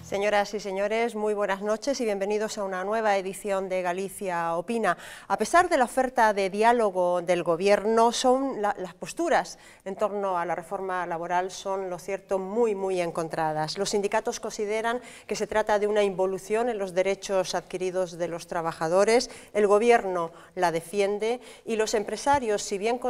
Señoras y señores, muy buenas noches y bienvenidos a una nueva edición de Galicia Opina. A pesar de la oferta de diálogo del Gobierno, las posturas en torno a la reforma laboral son, lo cierto, muy encontradas. Los sindicatos consideran que se trata de una involución en los derechos adquiridos de los trabajadores, el Gobierno la defiende y los empresarios, si bien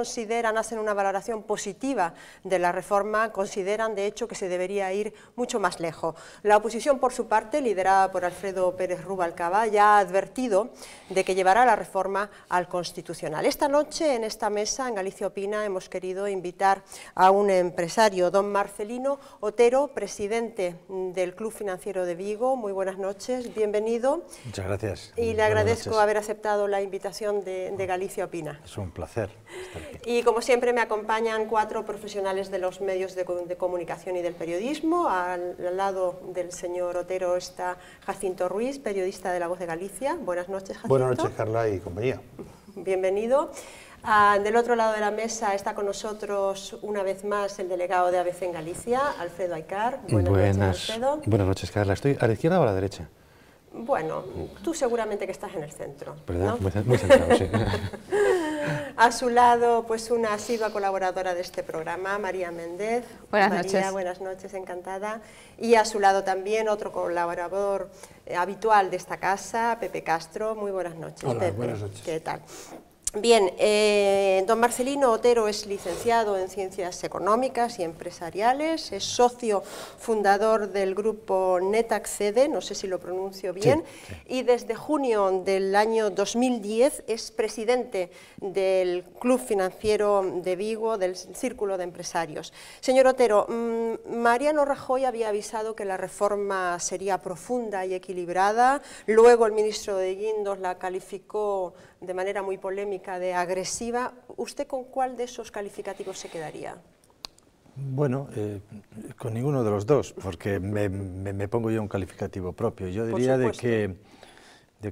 hacen una valoración positiva de la reforma, consideran de hecho que se debería ir mucho más lejos. La oposición, por su parte, liderada por Alfredo Pérez Rubalcaba, ya ha advertido de que llevará la reforma al Constitucional. Esta noche, en esta mesa, en Galicia Opina, hemos querido invitar a un empresario, don Marcelino Otero, presidente del Club Financiero de Vigo. Muy buenas noches, bienvenido. Muchas gracias. Y le agradezco haber aceptado la invitación de Galicia Opina. Es un placer estar aquí. Y como siempre me acompañan 4 profesionales de los medios de comunicación y del periodismo. Al lado del señor Otero está Jacinto Ruiz, periodista de La Voz de Galicia. Buenas noches, Jacinto. Buenas noches, Carla y compañía. Bienvenido. Del otro lado de la mesa está con nosotros una vez más el delegado de ABC en Galicia, Alfredo Aicar. Buenas noches, Alfredo. Buenas noches, Carla. ¿Estoy a la izquierda o a la derecha? Bueno, tú seguramente que estás en el centro, ¿verdad? ¿no? Muy centrado, sí. A su lado, pues una asidua colaboradora de este programa, María Méndez. Buenas María, noches. Buenas noches, encantada. Y a su lado también otro colaborador habitual de esta casa, Pepe Castro. Muy buenas noches, Hola, Pepe. buenas noches. ¿Qué tal? Bien, don Marcelino Otero es licenciado en Ciencias Económicas y Empresariales, es socio fundador del grupo Netaccede, no sé si lo pronuncio bien, sí. Y desde junio del año 2010 es presidente del Club Financiero de Vigo, del Círculo de Empresarios. Señor Otero, Mariano Rajoy había avisado que la reforma sería profunda y equilibrada, luego el ministro de Guindos la calificó de manera muy polémica de agresiva. ¿Usted con cuál de esos calificativos se quedaría? Bueno, con ninguno de los dos, porque me pongo yo un calificativo propio. Yo diría de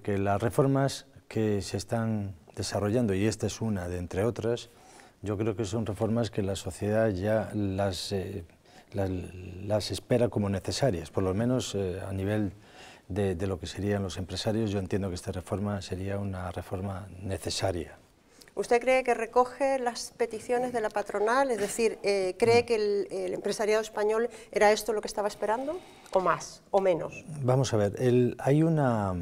que las reformas que se están desarrollando, y esta es una de entre otras, yo creo que son reformas que la sociedad ya las espera como necesarias, por lo menos a nivel de lo que serían los empresarios. Yo entiendo que esta reforma sería una reforma necesaria. ¿Usted cree que recoge las peticiones de la patronal? Es decir, ¿cree que el empresariado español era esto lo que estaba esperando? ¿O más? ¿O menos? Vamos a ver, hay una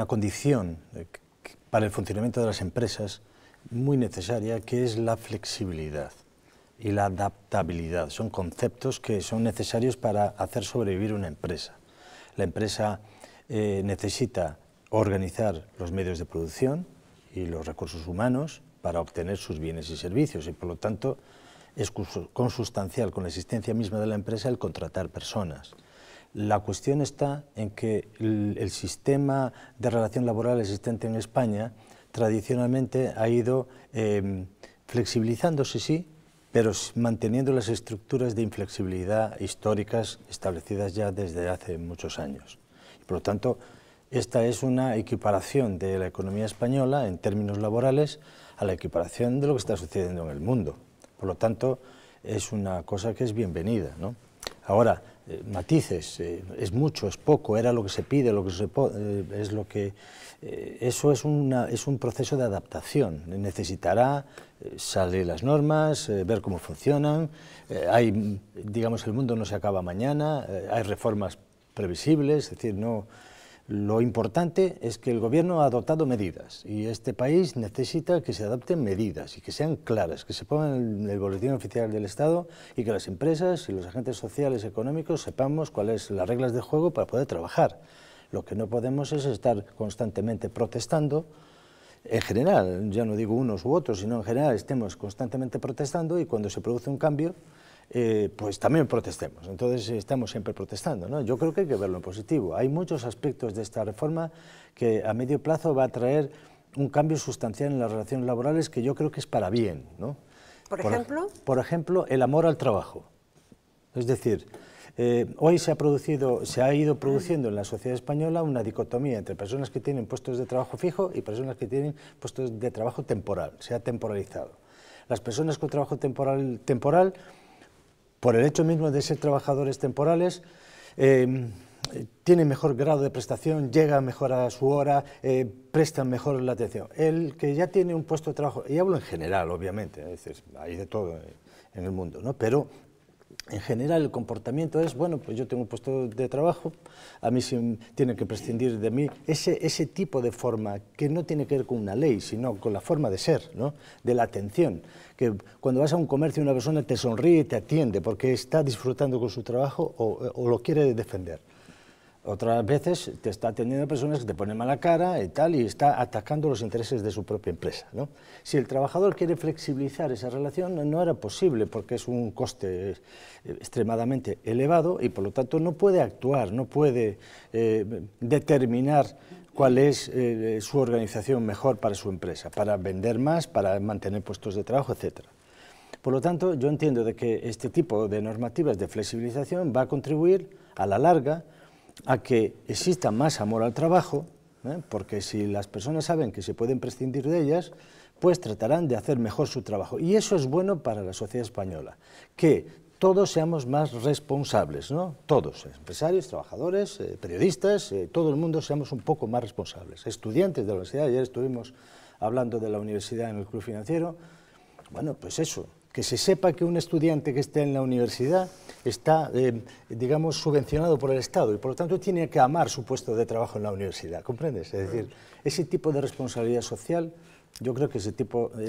condición para el funcionamiento de las empresas muy necesaria, que es la flexibilidad y la adaptabilidad. Son conceptos que son necesarios para hacer sobrevivir una empresa. La empresa necesita organizar los medios de producción y los recursos humanos para obtener sus bienes y servicios, y por lo tanto es consustancial con la existencia misma de la empresa el contratar personas. La cuestión está en que el sistema de relación laboral existente en España tradicionalmente ha ido flexibilizándose, sí, pero manteniendo las estructuras de inflexibilidad históricas establecidas ya desde hace muchos años. Por lo tanto, esta es una equiparación de la economía española en términos laborales a la equiparación de lo que está sucediendo en el mundo. Por lo tanto, es una cosa que es bienvenida, ¿no? Ahora, matices, es mucho, es poco, era lo que se pide, lo que es lo que... eso es un proceso de adaptación. Necesitará salir las normas, ver cómo funcionan. Digamos, el mundo no se acaba mañana, hay reformas previsibles, es decir, no... Lo importante es que el Gobierno ha adoptado medidas y este país necesita que se adopten medidas y que sean claras, que se pongan en el boletín oficial del Estado y que las empresas y los agentes sociales y económicos sepamos cuáles son las reglas de juego para poder trabajar. Lo que no podemos es estar constantemente protestando en general, ya no digo unos u otros, sino en general estemos constantemente protestando y cuando se produce un cambio, pues también protestemos. Entonces estamos siempre protestando, ¿no? Yo creo que hay que verlo en positivo. Hay muchos aspectos de esta reforma que a medio plazo va a traer un cambio sustancial en las relaciones laborales que yo creo que es para bien, ¿no? ¿Por ejemplo? Por ejemplo, el amor al trabajo. Es decir, hoy se ha ido produciendo en la sociedad española una dicotomía entre personas que tienen puestos de trabajo fijo y personas que tienen puestos de trabajo temporal, se ha temporalizado. Las personas con trabajo temporal, por el hecho mismo de ser trabajadores temporales, tienen mejor grado de prestación, llegan mejor a su hora, prestan mejor la atención. El que ya tiene un puesto de trabajo, y hablo en general, obviamente, es decir, hay de todo en el mundo, ¿no? Pero en general el comportamiento es, bueno, pues yo tengo un puesto de trabajo, a mí sí tienen que prescindir de mí. Ese tipo de forma que no tiene que ver con una ley, sino con la forma de ser, ¿no? De la atención. Que cuando vas a un comercio una persona te sonríe y te atiende porque está disfrutando con su trabajo o lo quiere defender. Otras veces te está atendiendo a personas que te ponen mala cara y tal, y está atacando los intereses de su propia empresa, ¿no? Si el trabajador quiere flexibilizar esa relación, no era posible porque es un coste extremadamente elevado y por lo tanto no puede actuar, no puede determinar cuál es su organización mejor para su empresa, para vender más, para mantener puestos de trabajo, etc. Por lo tanto, yo entiendo de que este tipo de normativas de flexibilización va a contribuir a la larga a que exista más amor al trabajo, porque si las personas saben que se pueden prescindir de ellas, pues tratarán de hacer mejor su trabajo. Y eso es bueno para la sociedad española, que todos seamos más responsables, ¿no? Todos, empresarios, trabajadores, periodistas, todo el mundo seamos un poco más responsables. Estudiantes de la universidad, ayer estuvimos hablando de la universidad en el Club Financiero, bueno, pues eso, que se sepa que un estudiante que esté en la universidad está, digamos, subvencionado por el Estado y por lo tanto tiene que amar su puesto de trabajo en la universidad, ¿comprendes? Es decir, ese tipo de responsabilidad social, yo creo que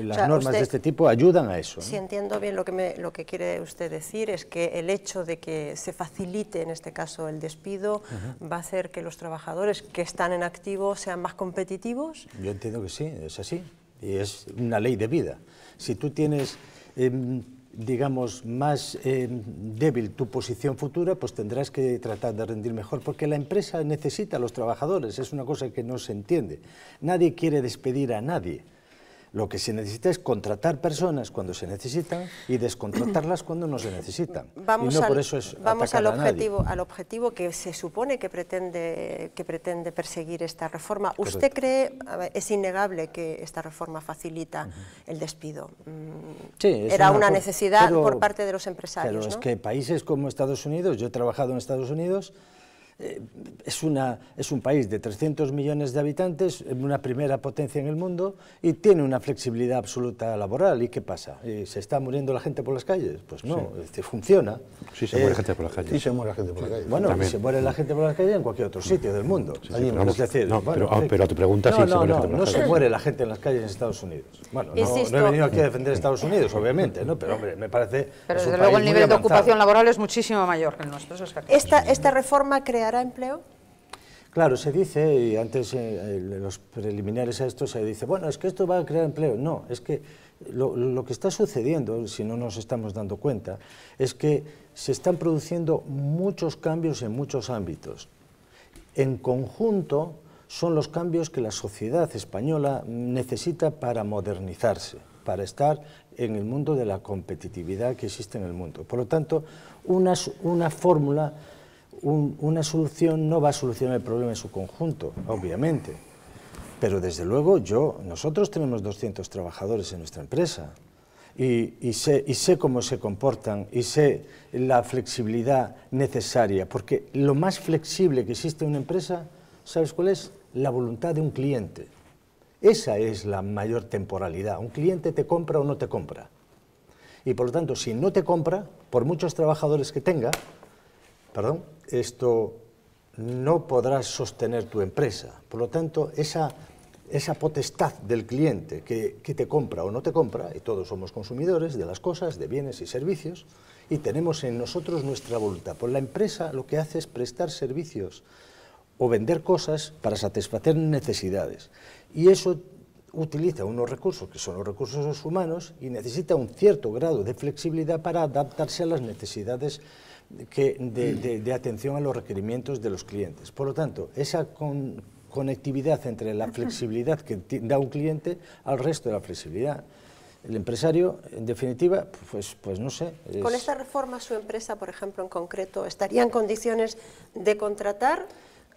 las normas de este tipo ayudan a eso, ¿no? Si entiendo bien lo que quiere usted decir es que el hecho de que se facilite, en este caso, el despido, va a hacer que los trabajadores que están en activo sean más competitivos. Yo entiendo que sí, es así, y es una ley de vida. Si tú tienes digamos, más débil tu posición futura, pues tendrás que tratar de rendir mejor, porque la empresa necesita a los trabajadores, es una cosa que no se entiende. Nadie quiere despedir a nadie. Lo que se necesita es contratar personas cuando se necesitan y descontratarlas cuando no se necesitan. Vamos al objetivo que se supone que pretende perseguir esta reforma. Correcto. ¿Usted cree, es innegable que esta reforma facilita el despido? Sí, era una necesidad por parte de los empresarios, pero ¿no? Es que países como Estados Unidos, yo he trabajado en Estados Unidos, es un país de 300 millones de habitantes, una primera potencia en el mundo y tiene una flexibilidad absoluta laboral. ¿Y qué pasa? ¿Se está muriendo la gente por las calles? Pues no, funciona. Sí, se muere gente por las calles. Sí, se muere la gente por la calle. Bueno, se muere la gente por las calles en cualquier otro sitio del mundo. Vamos, es decir, no, bueno, pero tu pregunta sí se muere gente por las no calles. se muere la gente en las calles en Estados Unidos. Bueno, no he venido aquí a defender Estados Unidos, obviamente, ¿no? Pero hombre, me parece... Pero desde luego el nivel de ocupación laboral es muchísimo mayor que el nuestro. Eso es ¿Esta reforma creará empleo? Claro, se dice, y antes en los preliminares a esto se dice, bueno, es que esto va a crear empleo. No, es que lo que está sucediendo, si no nos estamos dando cuenta, es que se están produciendo muchos cambios en muchos ámbitos. En conjunto son los cambios que la sociedad española necesita para modernizarse, para estar en el mundo de la competitividad que existe en el mundo. Por lo tanto, una fórmula... Una solución no va a solucionar el problema en su conjunto, obviamente, pero desde luego nosotros tenemos 200 trabajadores en nuestra empresa y sé cómo se comportan y sé la flexibilidad necesaria, porque lo más flexible que existe en una empresa, ¿sabes cuál es? La voluntad de un cliente. Esa es la mayor temporalidad. Un cliente te compra o no te compra. Y por lo tanto, si no te compra, por muchos trabajadores que tenga, esto no podrás sostener tu empresa. Por lo tanto, esa potestad del cliente que te compra o no te compra, y todos somos consumidores de las cosas, de bienes y servicios, y tenemos en nosotros nuestra voluntad. Pues la empresa lo que hace es prestar servicios o vender cosas para satisfacer necesidades. Y eso utiliza unos recursos que son los recursos humanos y necesita un cierto grado de flexibilidad para adaptarse a las necesidades de atención a los requerimientos de los clientes. Por lo tanto, esa conectividad entre la flexibilidad que da un cliente al resto de la flexibilidad. El empresario, en definitiva, pues no sé. ¿Con esta reforma su empresa, por ejemplo, en concreto, estaría en condiciones de contratar?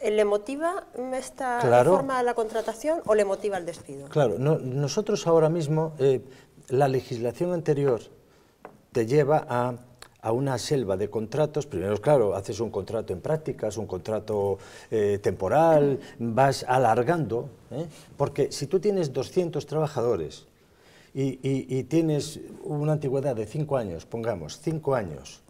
¿Le motiva esta reforma a la contratación o le motiva el despido? Claro, nosotros ahora mismo, la legislación anterior te lleva a una selva de contratos. Primero, claro, haces un contrato en prácticas, un contrato temporal, vas alargando, porque si tú tienes 200 trabajadores y tienes una antigüedad de 5 años, pongamos 5 años,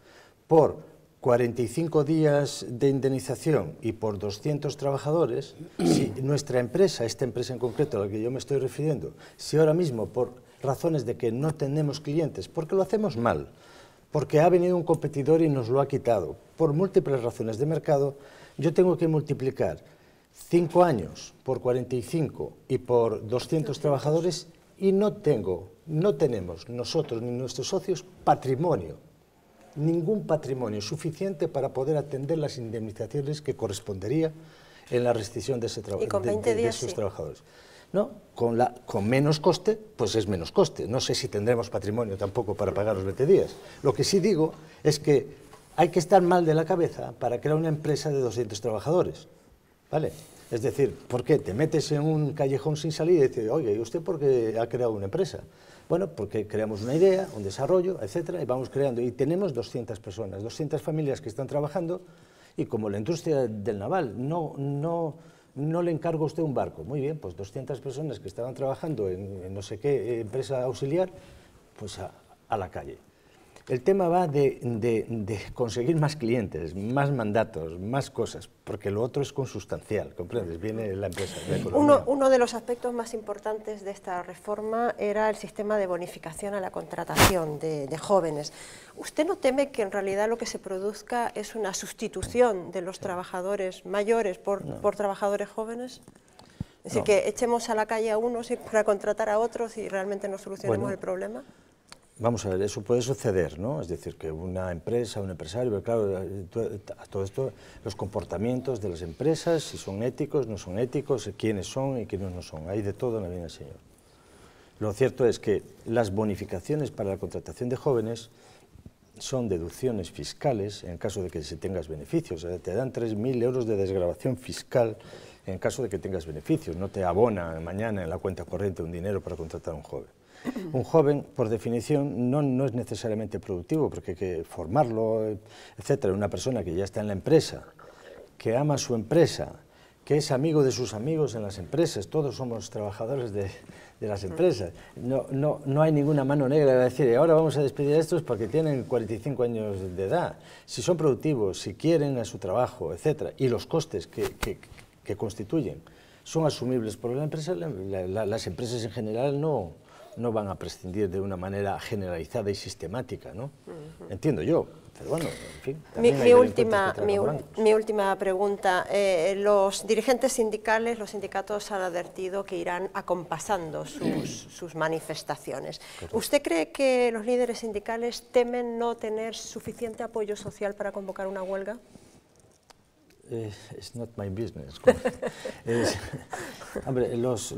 por 45 días de indemnización y por 200 trabajadores, si nuestra empresa, esta empresa en concreto a la que yo me estoy refiriendo, si ahora mismo por razones de que no tenemos clientes, porque lo hacemos mal, porque ha venido un competidor y nos lo ha quitado, por múltiples razones de mercado, yo tengo que multiplicar 5 años por 45 y por 200 trabajadores y no tenemos nosotros ni nuestros socios patrimonio, ningún patrimonio suficiente para poder atender las indemnizaciones que correspondería en la rescisión de, esos trabajadores. ¿No? Con menos coste, pues es menos coste. No sé si tendremos patrimonio tampoco para pagar los 20 días. Lo que sí digo es que hay que estar mal de la cabeza para crear una empresa de 200 trabajadores. ¿Vale? Es decir, ¿por qué? Te metes en un callejón sin salida y dices, oye, ¿y usted por qué ha creado una empresa? Bueno, porque creamos una idea, un desarrollo, etcétera, y vamos creando. Y tenemos 200 personas, 200 familias que están trabajando, y como la industria del naval, no le encarga usted un barco. Muy bien, pues 200 personas que estaban trabajando en no sé qué empresa auxiliar, pues a la calle. El tema va de conseguir más clientes, más mandatos, más cosas, porque lo otro es consustancial, ¿comprendes? Viene la empresa, la economía. Uno de los aspectos más importantes de esta reforma era el sistema de bonificación a la contratación de jóvenes. ¿Usted no teme que en realidad lo que se produzca es una sustitución de los trabajadores mayores por trabajadores jóvenes? Es decir, que echemos a la calle a unos para contratar a otros y realmente no solucionemos el problema. Vamos a ver, eso puede suceder, ¿no? Es decir, que una empresa, un empresario, pero claro, a todo esto, los comportamientos de las empresas, si son éticos, no son éticos, quiénes son y quiénes no son, hay de todo en la vida del Señor. Lo cierto es que las bonificaciones para la contratación de jóvenes son deducciones fiscales en caso de que se tengas beneficios, o sea, te dan 3.000 euros de desgravación fiscal en caso de que tengas beneficios, no te abona mañana en la cuenta corriente un dinero para contratar a un joven. Un joven, por definición, no es necesariamente productivo, porque hay que formarlo, etcétera. Una persona que ya está en la empresa, que ama su empresa, que es amigo de sus amigos en las empresas, todos somos trabajadores de las empresas. No hay ninguna mano negra de decir, ahora vamos a despedir a estos porque tienen 45 años de edad. Si son productivos, si quieren a su trabajo, etcétera, y los costes que constituyen son asumibles por la empresa, las empresas en general no van a prescindir de una manera generalizada y sistemática, ¿no? Entiendo yo, pero bueno, en fin. Mi última pregunta. Los dirigentes sindicales, los sindicatos han advertido que irán acompasando sus manifestaciones. Correcto. ¿Usted cree que los líderes sindicales temen no tener suficiente apoyo social para convocar una huelga? It's not my business. Hombre, los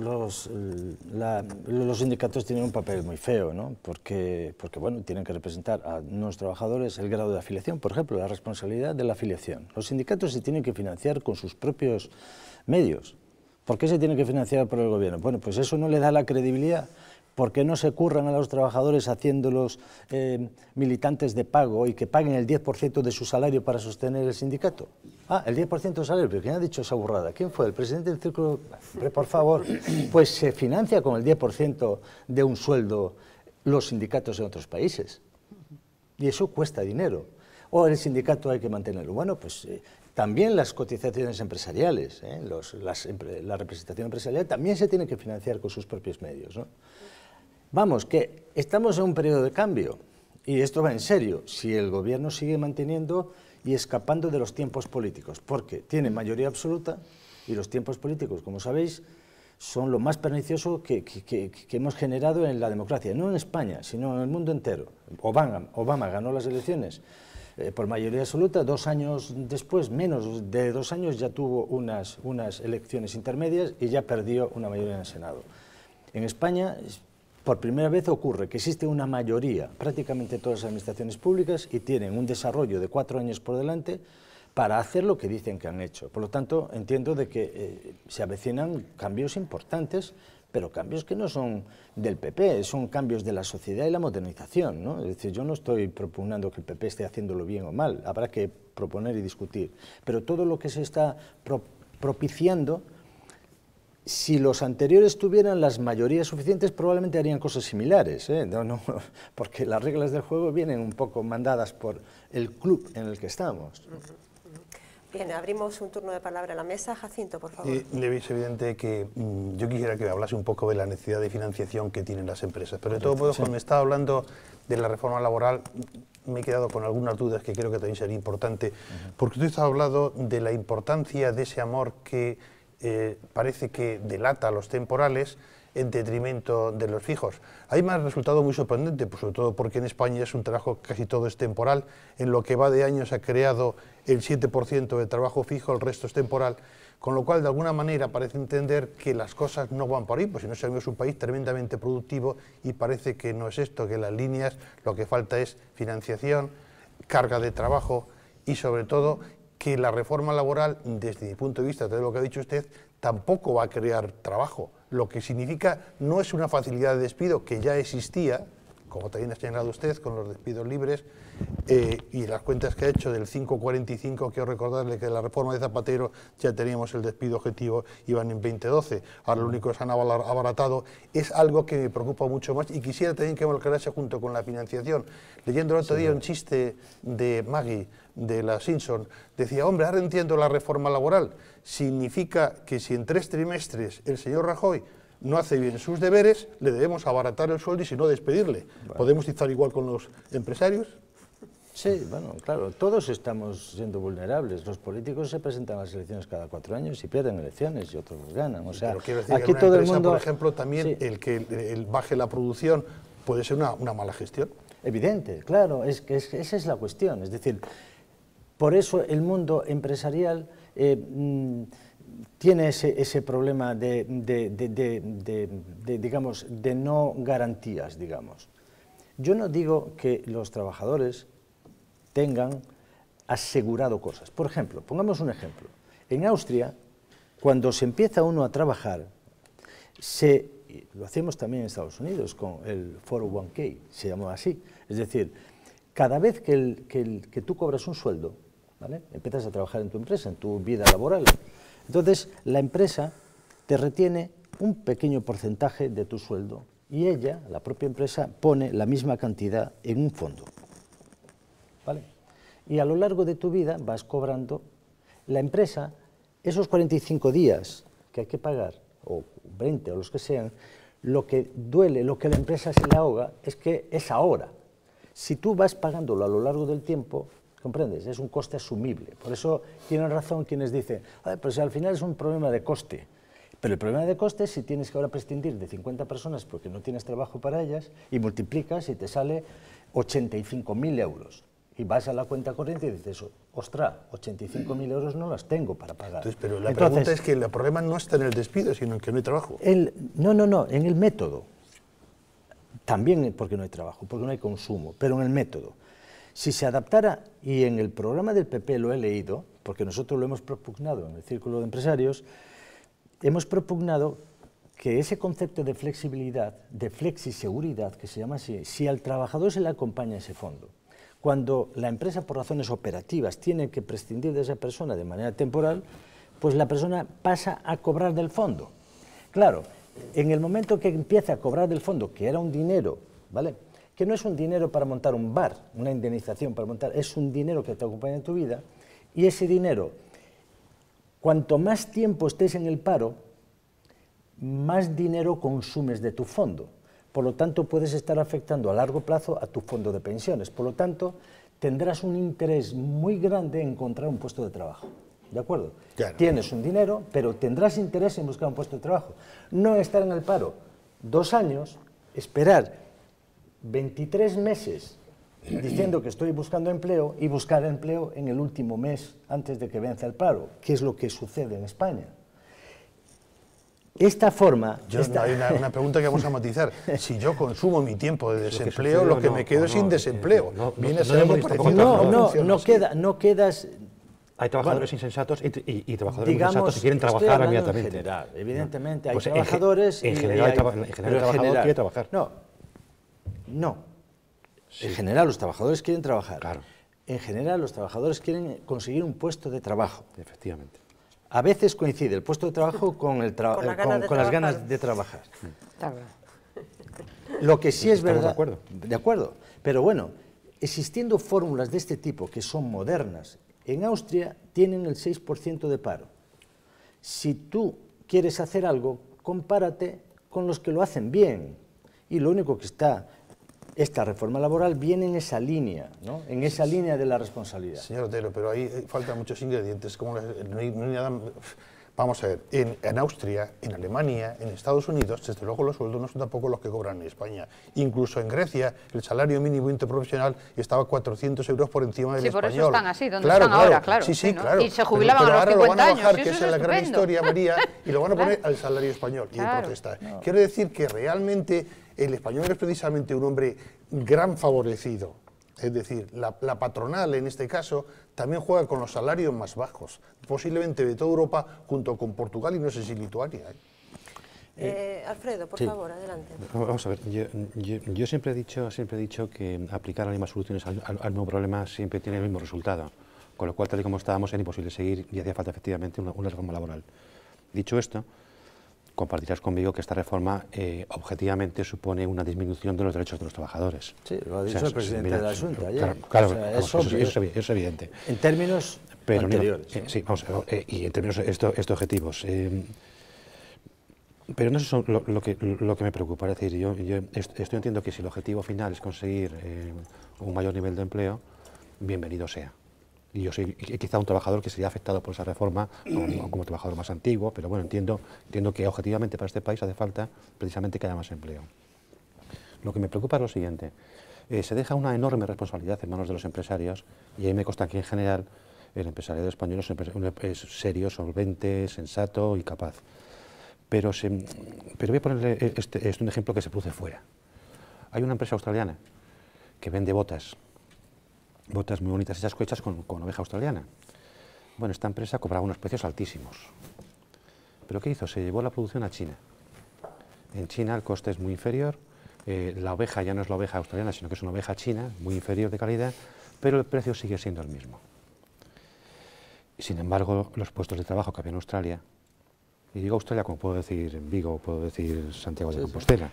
sindicatos tienen un papel muy feo, ¿no? Porque bueno, tienen que representar a unos trabajadores el grado de afiliación, por ejemplo, la responsabilidad de la afiliación. Los sindicatos se tienen que financiar con sus propios medios. ¿Por qué se tienen que financiar por el gobierno? Bueno, pues eso no le da la credibilidad. ¿Por qué no se curran a los trabajadores haciéndolos militantes de pago y que paguen el 10% de su salario para sostener el sindicato? Ah, el 10% del salario, pero ¿quién ha dicho esa burrada? ¿Quién fue? ¿El presidente del Círculo? Hombre, por favor, pues se financia con el 10% de un sueldo los sindicatos en otros países. Y eso cuesta dinero. O el sindicato hay que mantenerlo. Bueno, pues también las cotizaciones empresariales, la representación empresarial también se tiene que financiar con sus propios medios, ¿no? Vamos, que estamos en un periodo de cambio y esto va en serio si el gobierno sigue manteniendo y escapando de los tiempos políticos, porque tiene mayoría absoluta y los tiempos políticos, como sabéis, son lo más pernicioso que hemos generado en la democracia, no en España, sino en el mundo entero. Obama ganó las elecciones por mayoría absoluta, 2 años después, menos de 2 años, ya tuvo unas elecciones intermedias y ya perdió una mayoría en el Senado. En España, por primera vez ocurre que existe una mayoría, prácticamente todas las administraciones públicas, y tienen un desarrollo de 4 años por delante para hacer lo que dicen que han hecho. Por lo tanto, entiendo de que se avecinan cambios importantes, pero cambios que no son del PP, son cambios de la sociedad y la modernización, ¿no? Es decir, yo no estoy propugnando que el PP esté haciéndolo bien o mal, habrá que proponer y discutir, pero todo lo que se está propiciando, si los anteriores tuvieran las mayorías suficientes, probablemente harían cosas similares, porque las reglas del juego vienen un poco mandadas por el club en el que estamos. Bien, abrimos un turno de palabra a la mesa. Jacinto, por favor. Es evidente que yo quisiera que hablase un poco de la necesidad de financiación que tienen las empresas, pero de todo modo, cuando me estaba hablando de la reforma laboral, me he quedado con algunas dudas que creo que también sería importante, porque usted ha hablado de la importancia de ese amor que parece que delata a los temporales en detrimento de los fijos. Ahí me ha resultado muy sorprendente, pues sobre todo porque en España es un trabajo casi todo es temporal, en lo que va de años se ha creado el 7% de trabajo fijo, el resto es temporal, con lo cual de alguna manera parece entender que las cosas no van por ahí, pues si no sabemos, es un país tremendamente productivo y parece que no es esto, que las líneas lo que falta es financiación, carga de trabajo y sobre todo que la reforma laboral, desde mi punto de vista, de lo que ha dicho usted, tampoco va a crear trabajo. Lo que significa no es una facilidad de despido que ya existía, como también ha señalado usted, con los despidos libres, y las cuentas que ha hecho del 5,45, quiero recordarle que en la reforma de Zapatero ya teníamos el despido objetivo, iban en 2012, ahora lo único que se han abaratado, es algo que me preocupa mucho más y quisiera también que me lo aclarase junto con la financiación. Leyendo el otro día un chiste de Maggie, de la Simpson, decía, hombre, ahora entiendo la reforma laboral, significa que si en 3 trimestres el señor Rajoy no hace bien sus deberes, le debemos abaratar el sueldo y si no despedirle. Bueno. ¿Podemos estar igual con los empresarios? Sí, bueno, claro, todos estamos siendo vulnerables. Los políticos se presentan a las elecciones cada 4 años y pierden elecciones y otros los ganan. O sea, pero quiero decir aquí que todo empresa, el mundo... por ejemplo, también sí. el que baje la producción puede ser una mala gestión. Evidente, claro, esa es la cuestión. Es decir, por eso el mundo empresarial tiene ese problema digamos, de no garantías, digamos. Yo no digo que los trabajadores tengan asegurado cosas. Por ejemplo, pongamos un ejemplo. En Austria, cuando se empieza uno a trabajar, lo hacemos también en Estados Unidos con el 401k, se llama así. Es decir, cada vez que tú cobras un sueldo, ¿vale? Empiezas a trabajar en tu empresa, en tu vida laboral, entonces la empresa te retiene un pequeño porcentaje de tu sueldo y ella, la propia empresa, pone la misma cantidad en un fondo, ¿vale? Y a lo largo de tu vida vas cobrando, la empresa, esos 45 días que hay que pagar, o 20 o los que sean, lo que duele, lo que a la empresa se le ahoga es que es ahora. Si tú vas pagándolo a lo largo del tiempo, ¿comprendes? Es un coste asumible. Por eso tienen razón quienes dicen, pero si al final es un problema de coste. Pero el problema de coste es si tienes que ahora prescindir de 50 personas porque no tienes trabajo para ellas y multiplicas y te sale 85.000 euros. Y vas a la cuenta corriente y dices, ostras, 85.000 euros no las tengo para pagar. Entonces, pero la pregunta es que el problema no está en el despido, sino en que no hay trabajo. No, en el método. También porque no hay trabajo, porque no hay consumo, pero en el método. Si se adaptara, y en el programa del PP lo he leído, porque nosotros lo hemos propugnado en el Círculo de Empresarios, hemos propugnado que ese concepto de flexibilidad, de flexiseguridad, que se llama así, si al trabajador se le acompaña ese fondo, cuando la empresa por razones operativas tiene que prescindir de esa persona de manera temporal, pues la persona pasa a cobrar del fondo. Claro, en el momento que empieza a cobrar del fondo, que era un dinero, ¿vale?, que no es un dinero para montar un bar, una indemnización para montar, es un dinero que te acompaña en tu vida, y ese dinero, cuanto más tiempo estés en el paro, más dinero consumes de tu fondo. Por lo tanto, puedes estar afectando a largo plazo a tu fondo de pensiones. Por lo tanto, tendrás un interés muy grande en encontrar un puesto de trabajo. ¿de acuerdo? Claro. Tienes un dinero, pero tendrás interés en buscar un puesto de trabajo. No estar en el paro 2 años, esperar 23 meses diciendo que estoy buscando empleo y buscar empleo en el último mes antes de que venza el paro, que es lo que sucede en España. Esta forma... Hay una pregunta que vamos a matizar. Si yo consumo mi tiempo de desempleo, lo que me quedo es sin desempleo. Viene a ser algo parecido. No quedas... Hay trabajadores insensatos y trabajadores insensatos que quieren trabajar inmediatamente. En general, evidentemente, pues hay trabajadores... En general, el trabajador quiere trabajar. No. Sí. En general, los trabajadores quieren trabajar. Claro. En general, los trabajadores quieren conseguir un puesto de trabajo. Efectivamente. A veces coincide el puesto de trabajo con las ganas de trabajar. Lo que sí es verdad... De acuerdo. Pero bueno, existiendo fórmulas de este tipo que son modernas, en Austria tienen el 6% de paro. Si tú quieres hacer algo, compárate con los que lo hacen bien. Y lo único que está... Esta reforma laboral viene en esa línea, ¿no? En esa línea de la responsabilidad. Señor Otero, pero ahí faltan muchos ingredientes. No hay nada. Vamos a ver, en Austria, en Alemania, en Estados Unidos, desde luego los sueldos no son tampoco los que cobran en España. Incluso en Grecia, el salario mínimo interprofesional estaba 400 euros por encima del español. Sí, por eso están así, donde están ahora, claro. Sí, claro. Y se jubilaban a los 50 años. Pero ahora lo van a bajar, y que eso es la gran estupendo. historia, María, y lo van a poner al salario español. Y hay protesta. Quiero decir que realmente el español es precisamente un hombre gran favorecido. Es decir, la patronal, en este caso, también juega con los salarios más bajos, posiblemente de toda Europa, junto con Portugal y no sé si Lituania. Alfredo, por favor, adelante. Vamos a ver, yo siempre he dicho que aplicar las mismas soluciones al mismo problema siempre tiene el mismo resultado, con lo cual, tal y como estábamos, era imposible seguir y hacía falta efectivamente una reforma laboral. Dicho esto, compartirás conmigo que esta reforma objetivamente supone una disminución de los derechos de los trabajadores. Sí, lo ha dicho el presidente de la Junta ayer. Claro, eso es evidente. En términos anteriores. Sí, vamos a ver, y en términos estos objetivos. Pero no es eso lo que me preocupa. Es decir, yo entiendo que si el objetivo final es conseguir un mayor nivel de empleo, bienvenido sea. Y yo soy quizá un trabajador que sería afectado por esa reforma como trabajador más antiguo, pero bueno, entiendo que objetivamente para este país hace falta precisamente que haya más empleo. Lo que me preocupa es lo siguiente, se deja una enorme responsabilidad en manos de los empresarios y a mí me consta que en general el empresariado español es serio, solvente, sensato y capaz. Pero voy a ponerle un ejemplo que se produce fuera. Hay una empresa australiana que vende botas muy bonitas, hechas con oveja australiana. Bueno, esta empresa cobraba unos precios altísimos. ¿Pero qué hizo? Se llevó la producción a China. En China el coste es muy inferior, la oveja ya no es la oveja australiana, sino que es una oveja china, muy inferior de calidad, pero el precio sigue siendo el mismo. Y sin embargo, los puestos de trabajo que había en Australia, y digo Australia como puedo decir Vigo, puedo decir Santiago de Compostela,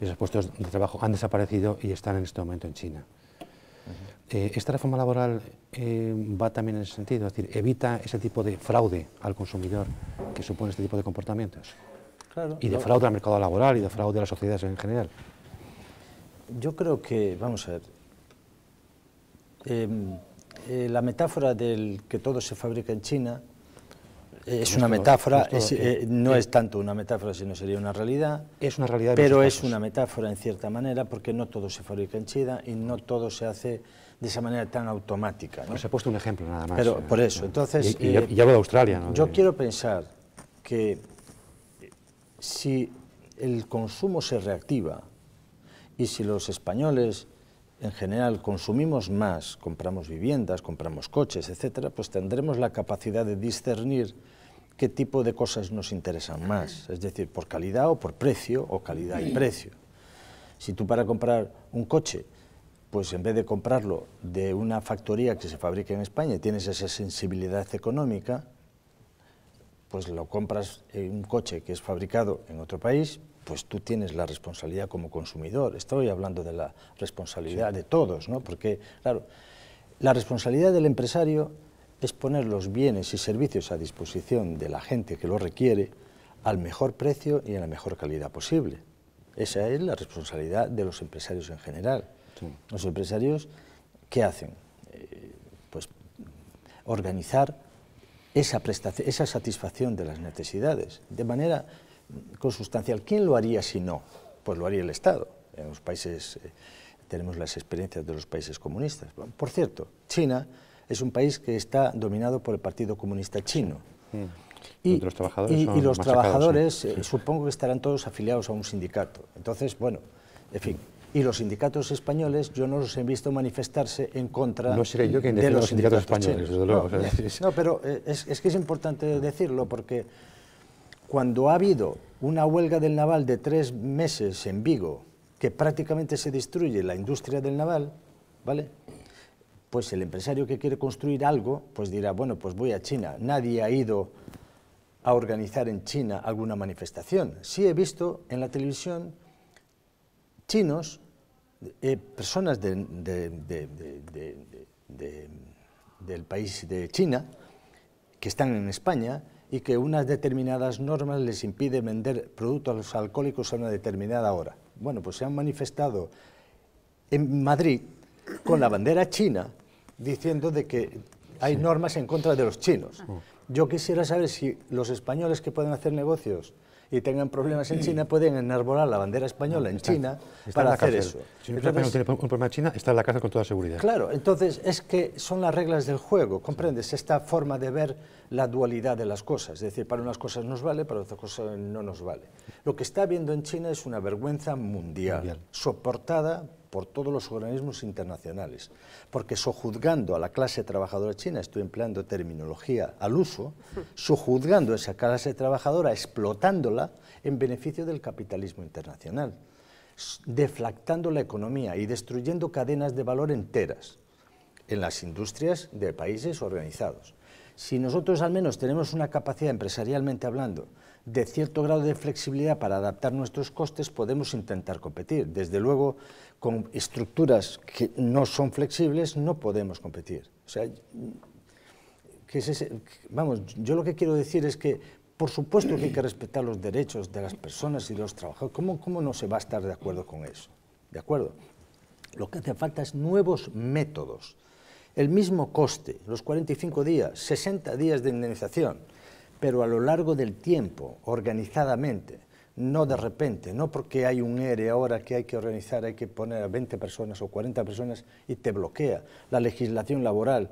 esos puestos de trabajo han desaparecido y están en este momento en China. Esta reforma laboral va también en ese sentido, es decir, evita ese tipo de fraude al consumidor que supone este tipo de comportamientos. Claro, y de fraude al mercado laboral y de fraude a las sociedades en general. Yo creo que, vamos a ver, la metáfora del que todo se fabrica en China es una metáfora, no es tanto una metáfora, sino sería una realidad. Es una realidad, pero es una metáfora en cierta manera, porque no todo se fabrica en China y no todo se hace de esa manera tan automática, ¿no? Pues he puesto un ejemplo nada más. Pero por eso, entonces... Y hablo de Australia, ¿no? Yo quiero pensar que si el consumo se reactiva y si los españoles en general consumimos más, compramos viviendas, compramos coches, etcétera, pues tendremos la capacidad de discernir qué tipo de cosas nos interesan más, es decir, por calidad o por precio, o calidad y precio. Si tú para comprar un coche, pues en vez de comprarlo de una factoría que se fabrica en España y tienes esa sensibilidad económica, pues lo compras en un coche que es fabricado en otro país, pues tú tienes la responsabilidad como consumidor. Estoy hablando de la responsabilidad de todos, ¿no? Porque, claro, la responsabilidad del empresario es poner los bienes y servicios a disposición de la gente que lo requiere al mejor precio y en la mejor calidad posible. Esa es la responsabilidad de los empresarios en general. Sí. Los empresarios, ¿qué hacen? Pues organizar esa satisfacción de las necesidades de manera consustancial. ¿Quién lo haría si no? Pues lo haría el Estado. En los países, tenemos las experiencias de los países comunistas. Por cierto, China es un país que está dominado por el Partido Comunista Chino. Y los trabajadores supongo que estarán todos afiliados a un sindicato. Entonces, bueno, en fin. Y los sindicatos españoles yo no los he visto manifestarse en contra no seré yo quien de los sindicatos españoles, desde luego. No, pero es que es importante decirlo porque cuando ha habido una huelga del naval de 3 meses en Vigo, que prácticamente se destruye la industria del naval, ¿vale? Pues el empresario que quiere construir algo, pues dirá, bueno, pues voy a China. Nadie ha ido a organizar en China alguna manifestación. Sí he visto en la televisión chinos, personas del país de China, que están en España y que unas determinadas normas les impiden vender productos alcohólicos a una determinada hora. Bueno, pues se han manifestado en Madrid con la bandera china diciendo de que hay normas en contra de los chinos. Yo quisiera saber si los españoles que pueden hacer negocios y tengan problemas en China pueden enarbolar la bandera española en China para hacer eso. Si un español tiene un problema en China, está en la cárcel con toda seguridad. Claro, entonces es que son las reglas del juego, ¿comprendes? Esta forma de ver la dualidad de las cosas, es decir, para unas cosas nos vale, para otras cosas no nos vale. Lo que está habiendo en China es una vergüenza mundial. Soportada por todos los organismos internacionales, porque sojuzgando a la clase trabajadora china, estoy empleando terminología al uso, sojuzgando a esa clase trabajadora, explotándola en beneficio del capitalismo internacional, deflactando la economía y destruyendo cadenas de valor enteras en las industrias de países organizados. Si nosotros al menos tenemos una capacidad empresarialmente hablando de cierto grado de flexibilidad para adaptar nuestros costes, podemos intentar competir. Desde luego, con estructuras que no son flexibles no podemos competir. O sea, vamos, yo lo que quiero decir es que, por supuesto que hay que respetar los derechos de las personas y de los trabajadores. ¿Cómo no se va a estar de acuerdo con eso? ¿De acuerdo? Lo que hace falta es nuevos métodos. El mismo coste, los 45 días, 60 días de indemnización, pero a lo largo del tiempo, organizadamente, no de repente, no porque hay un ERE ahora que hay que organizar, hay que poner a 20 personas o 40 personas y te bloquea la legislación laboral.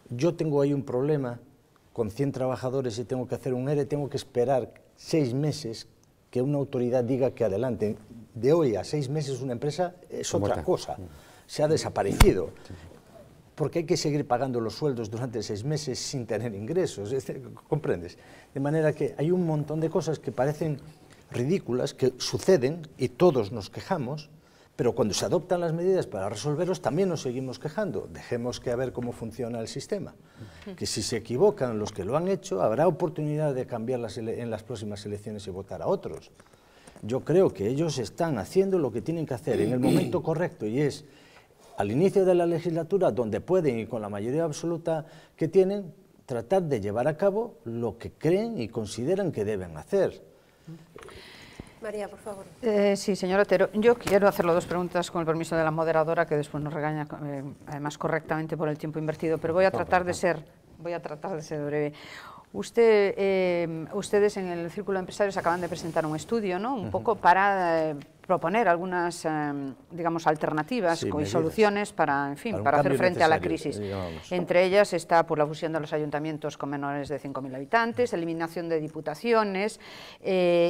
Yo tengo ahí un problema con 100 trabajadores y tengo que hacer un ERE, tengo que esperar 6 meses que una autoridad diga que adelante. De hoy a 6 meses una empresa es otra cosa, se ha desaparecido. Porque hay que seguir pagando los sueldos durante 6 meses sin tener ingresos, ¿comprendes? De manera que hay un montón de cosas que parecen ridículas, que suceden y todos nos quejamos, pero cuando se adoptan las medidas para resolverlos también nos seguimos quejando. Dejemos que a ver cómo funciona el sistema. Que si se equivocan los que lo han hecho, habrá oportunidad de cambiar en las próximas elecciones y votar a otros. Yo creo que ellos están haciendo lo que tienen que hacer en el momento correcto y es al inicio de la legislatura, donde pueden y con la mayoría absoluta que tienen, tratar de llevar a cabo lo que creen y consideran que deben hacer. María, por favor. Sí, señor Otero, yo quiero hacerle 2 preguntas con el permiso de la moderadora, que después nos regaña además correctamente por el tiempo invertido, pero voy a tratar de ser breve. Ustedes en el Círculo de Empresarios acaban de presentar un estudio, ¿no? Un poco para proponer algunas, digamos, alternativas y soluciones para, en fin, para hacer frente a la crisis. Entre ellas está la fusión de los ayuntamientos con menores de 5.000 habitantes, eliminación de diputaciones,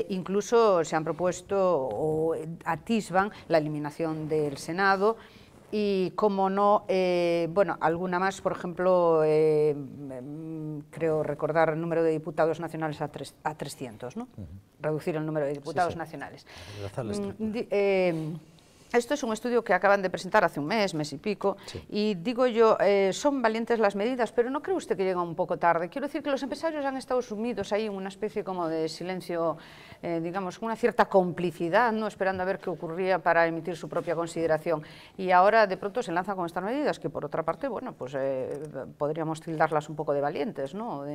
incluso se han propuesto o atisban la eliminación del Senado. Y, como no, bueno, alguna más, por ejemplo, creo recordar el número de diputados nacionales a 300, ¿no? Reducir el número de diputados nacionales. Esto es un estudio que acaban de presentar hace un mes y pico, y digo yo, son valientes las medidas, pero ¿no cree usted que llega un poco tarde? Quiero decir que los empresarios han estado sumidos ahí en una especie como de silencio, digamos, una cierta complicidad, ¿no? Esperando a ver qué ocurría para emitir su propia consideración, y ahora de pronto se lanzan con estas medidas que, por otra parte, bueno, pues podríamos tildarlas un poco de valientes, ¿no?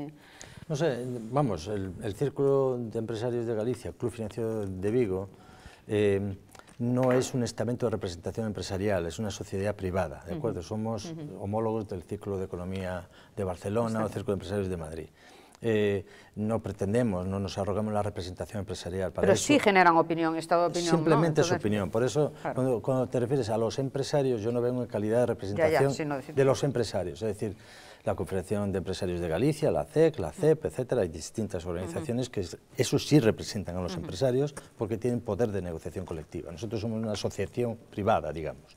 No sé, vamos, el Círculo de Empresarios de Galicia, Club Financiero de Vigo, no es un estamento de representación empresarial, es una sociedad privada, ¿de acuerdo? Somos homólogos del Círculo de Economía de Barcelona o Círculo de Empresarios de Madrid. no pretendemos, no nos arrogamos la representación empresarial. Pero sí generan opinión, esta opinión. Simplemente ¿no? es opinión. Por eso, claro, cuando te refieres a los empresarios, yo no vengo en calidad de representación de los empresarios. Es decir, la Confederación de Empresarios de Galicia, la CEC, la CEP, etcétera, hay distintas organizaciones que eso sí representan a los empresarios porque tienen poder de negociación colectiva. Nosotros somos una asociación privada, digamos.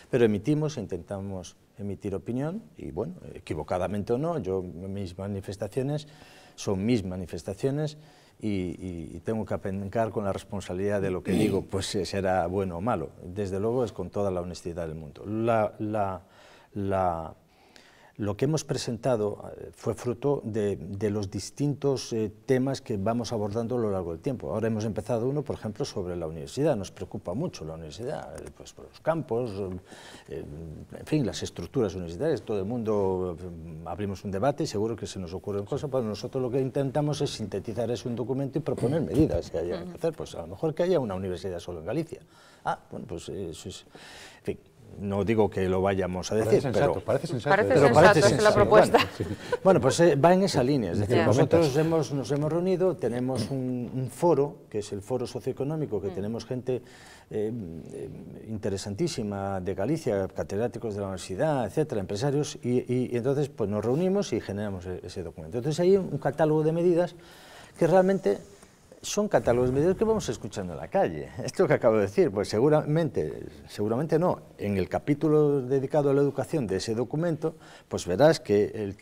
Pero emitimos, intentamos emitir opinión y, bueno, equivocadamente o no, mis manifestaciones son mis manifestaciones y tengo que apencar con la responsabilidad de lo que digo, pues será bueno o malo. Desde luego es con toda la honestidad del mundo. Lo que hemos presentado fue fruto de los distintos temas que vamos abordando a lo largo del tiempo. Ahora hemos empezado uno, por ejemplo, sobre la universidad. Nos preocupa mucho la universidad, pues por los campos, en fin, las estructuras universitarias. Todo el mundo abrimos un debate y seguro que se nos ocurren cosas. Pero nosotros lo que intentamos es sintetizar eso en un documento y proponer medidas que haya que hacer. Pues a lo mejor que haya una universidad solo en Galicia. Bueno, pues eso es... En fin. No digo que lo vayamos a decir, parece sensato, esa es la propuesta. Bueno, pues va en esa línea. Es decir, nosotros nos hemos reunido, tenemos un foro, que es el foro socioeconómico, que tenemos gente interesantísima de Galicia, catedráticos de la universidad, etcétera, empresarios, y entonces pues nos reunimos y generamos ese documento. Entonces hay un catálogo de medidas que realmente son catálogos de medidas que vamos escuchando en la calle. Esto que acabo de decir, pues seguramente no. En el capítulo dedicado a la educación de ese documento, pues verás que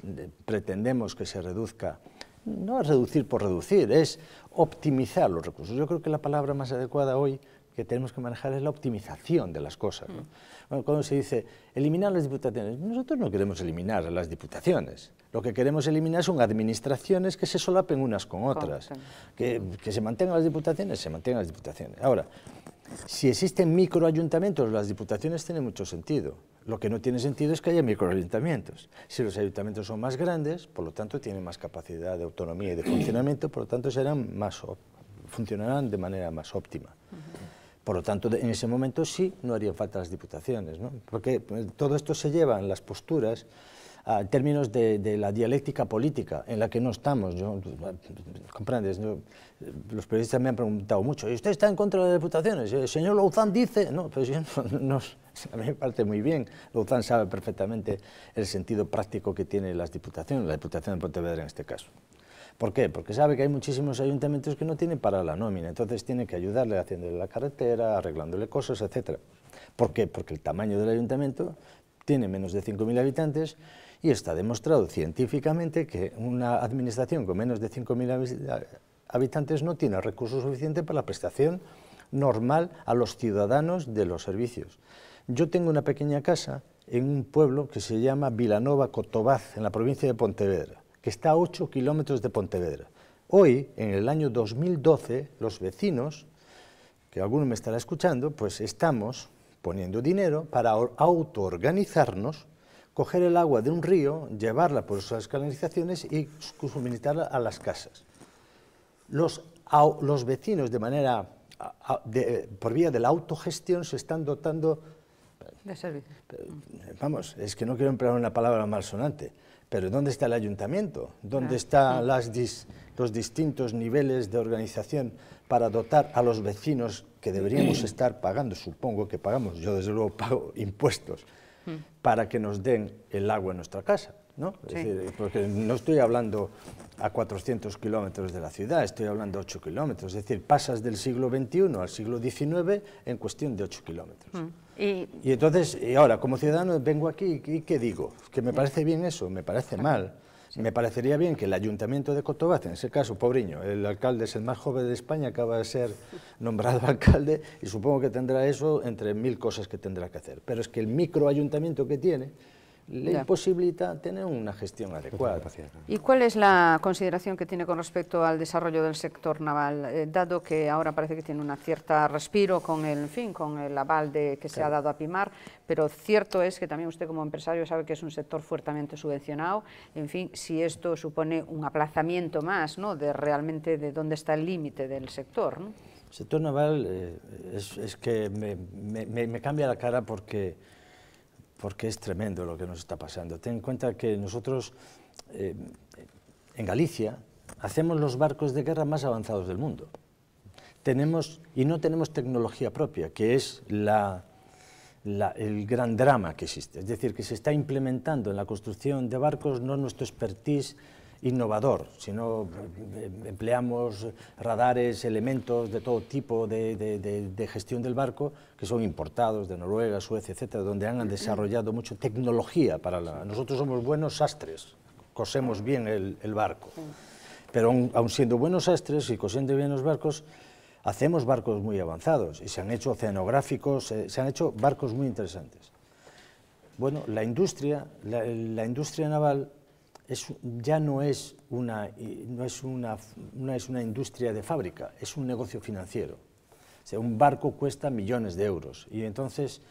pretendemos que se reduzca, no es reducir por reducir, es optimizar los recursos. Yo creo que la palabra más adecuada hoy que tenemos que manejar es la optimización de las cosas, ¿no? Bueno, cuando se dice eliminar las diputaciones, nosotros no queremos eliminar las diputaciones. Lo que queremos eliminar son administraciones que se solapen unas con otras. Que se mantengan las diputaciones, se mantengan las diputaciones. Ahora, si existen microayuntamientos, las diputaciones tienen mucho sentido. Lo que no tiene sentido es que haya microayuntamientos. Si los ayuntamientos son más grandes, por lo tanto tienen más capacidad de autonomía y de funcionamiento, por lo tanto funcionarán de manera más óptima. Por lo tanto, en ese momento sí no harían falta las diputaciones, ¿no? Porque todo esto se lleva en las posturas en términos de la dialéctica política, en la que no estamos. ¿Comprendes? Los periodistas me han preguntado mucho, ¿y usted está en contra de las diputaciones? El señor Louzán dice... No, pues yo no, a mí me parece muy bien. Louzán sabe perfectamente el sentido práctico que tienen las diputaciones, la Diputación de Pontevedra en este caso. ¿Por qué? Porque sabe que hay muchísimos ayuntamientos que no tienen para la nómina, entonces tiene que ayudarle haciéndole la carretera, arreglándole cosas, etc. ¿Por qué? Porque el tamaño del ayuntamiento tiene menos de 5.000 habitantes y está demostrado científicamente que una administración con menos de 5.000 habitantes no tiene recursos suficientes para la prestación normal a los ciudadanos de los servicios. Yo tengo una pequeña casa en un pueblo que se llama Vilanova Cotobaz, en la provincia de Pontevedra, que está a 8 kilómetros de Pontevedra. Hoy, en el año 2012, los vecinos, que alguno me estará escuchando, pues estamos poniendo dinero para autoorganizarnos, coger el agua de un río, llevarla por esas canalizaciones y suministrarla a las casas. Los vecinos, de manera, por vía de la autogestión, se están dotando... De servicio. Vamos, es que no quiero emplear una palabra malsonante, pero ¿dónde está el ayuntamiento? ¿Dónde están los distintos niveles de organización para dotar a los vecinos que deberíamos estar pagando? Supongo que pagamos, yo desde luego pago impuestos, para que nos den el agua en nuestra casa, ¿no? Es decir, porque no estoy hablando a 400 kilómetros de la ciudad, estoy hablando a 8 kilómetros, es decir, pasas del siglo XXI al siglo XIX en cuestión de 8 kilómetros. Y entonces, y ahora, como ciudadano, vengo aquí y ¿qué digo? ¿Que me parece bien eso? Me parece mal. Me parecería bien que el Ayuntamiento de Cotobaz, en ese caso, Pobriño, el alcalde es el más joven de España, acaba de ser nombrado alcalde y supongo que tendrá eso entre 1000 cosas que tendrá que hacer. Pero es que el microayuntamiento que tiene le imposibilita tener una gestión adecuada. ¿Y cuál es la consideración que tiene con respecto al desarrollo del sector naval, dado que ahora parece que tiene una cierta respiro con el, con el aval que se ha dado a Pimar, pero cierto es que también usted como empresario sabe que es un sector fuertemente subvencionado, en fin, si esto supone un aplazamiento más, ¿no?, de realmente de dónde está el límite del sector, ¿no? El sector naval es que me cambia la cara porque es tremendo lo que nos está pasando. Ten en cuenta que nosotros, en Galicia, hacemos los barcos de guerra más avanzados del mundo. Y no tenemos tecnología propia, que es el gran drama que existe. Es decir, que se está implementando en la construcción de barcos no nuestro expertise innovador, sino empleamos radares, elementos de todo tipo de gestión del barco, que son importados de Noruega, Suecia, etcétera, donde han desarrollado mucha tecnología para Nosotros somos buenos sastres, cosemos bien el barco, pero aun siendo buenos sastres y cosiendo bien los barcos, hacemos barcos muy avanzados y se han hecho oceanográficos, se han hecho barcos muy interesantes. Bueno, la industria naval ya no es una industria de fábrica, es un negocio financiero. O sea, un barco cuesta millones de euros y entonces,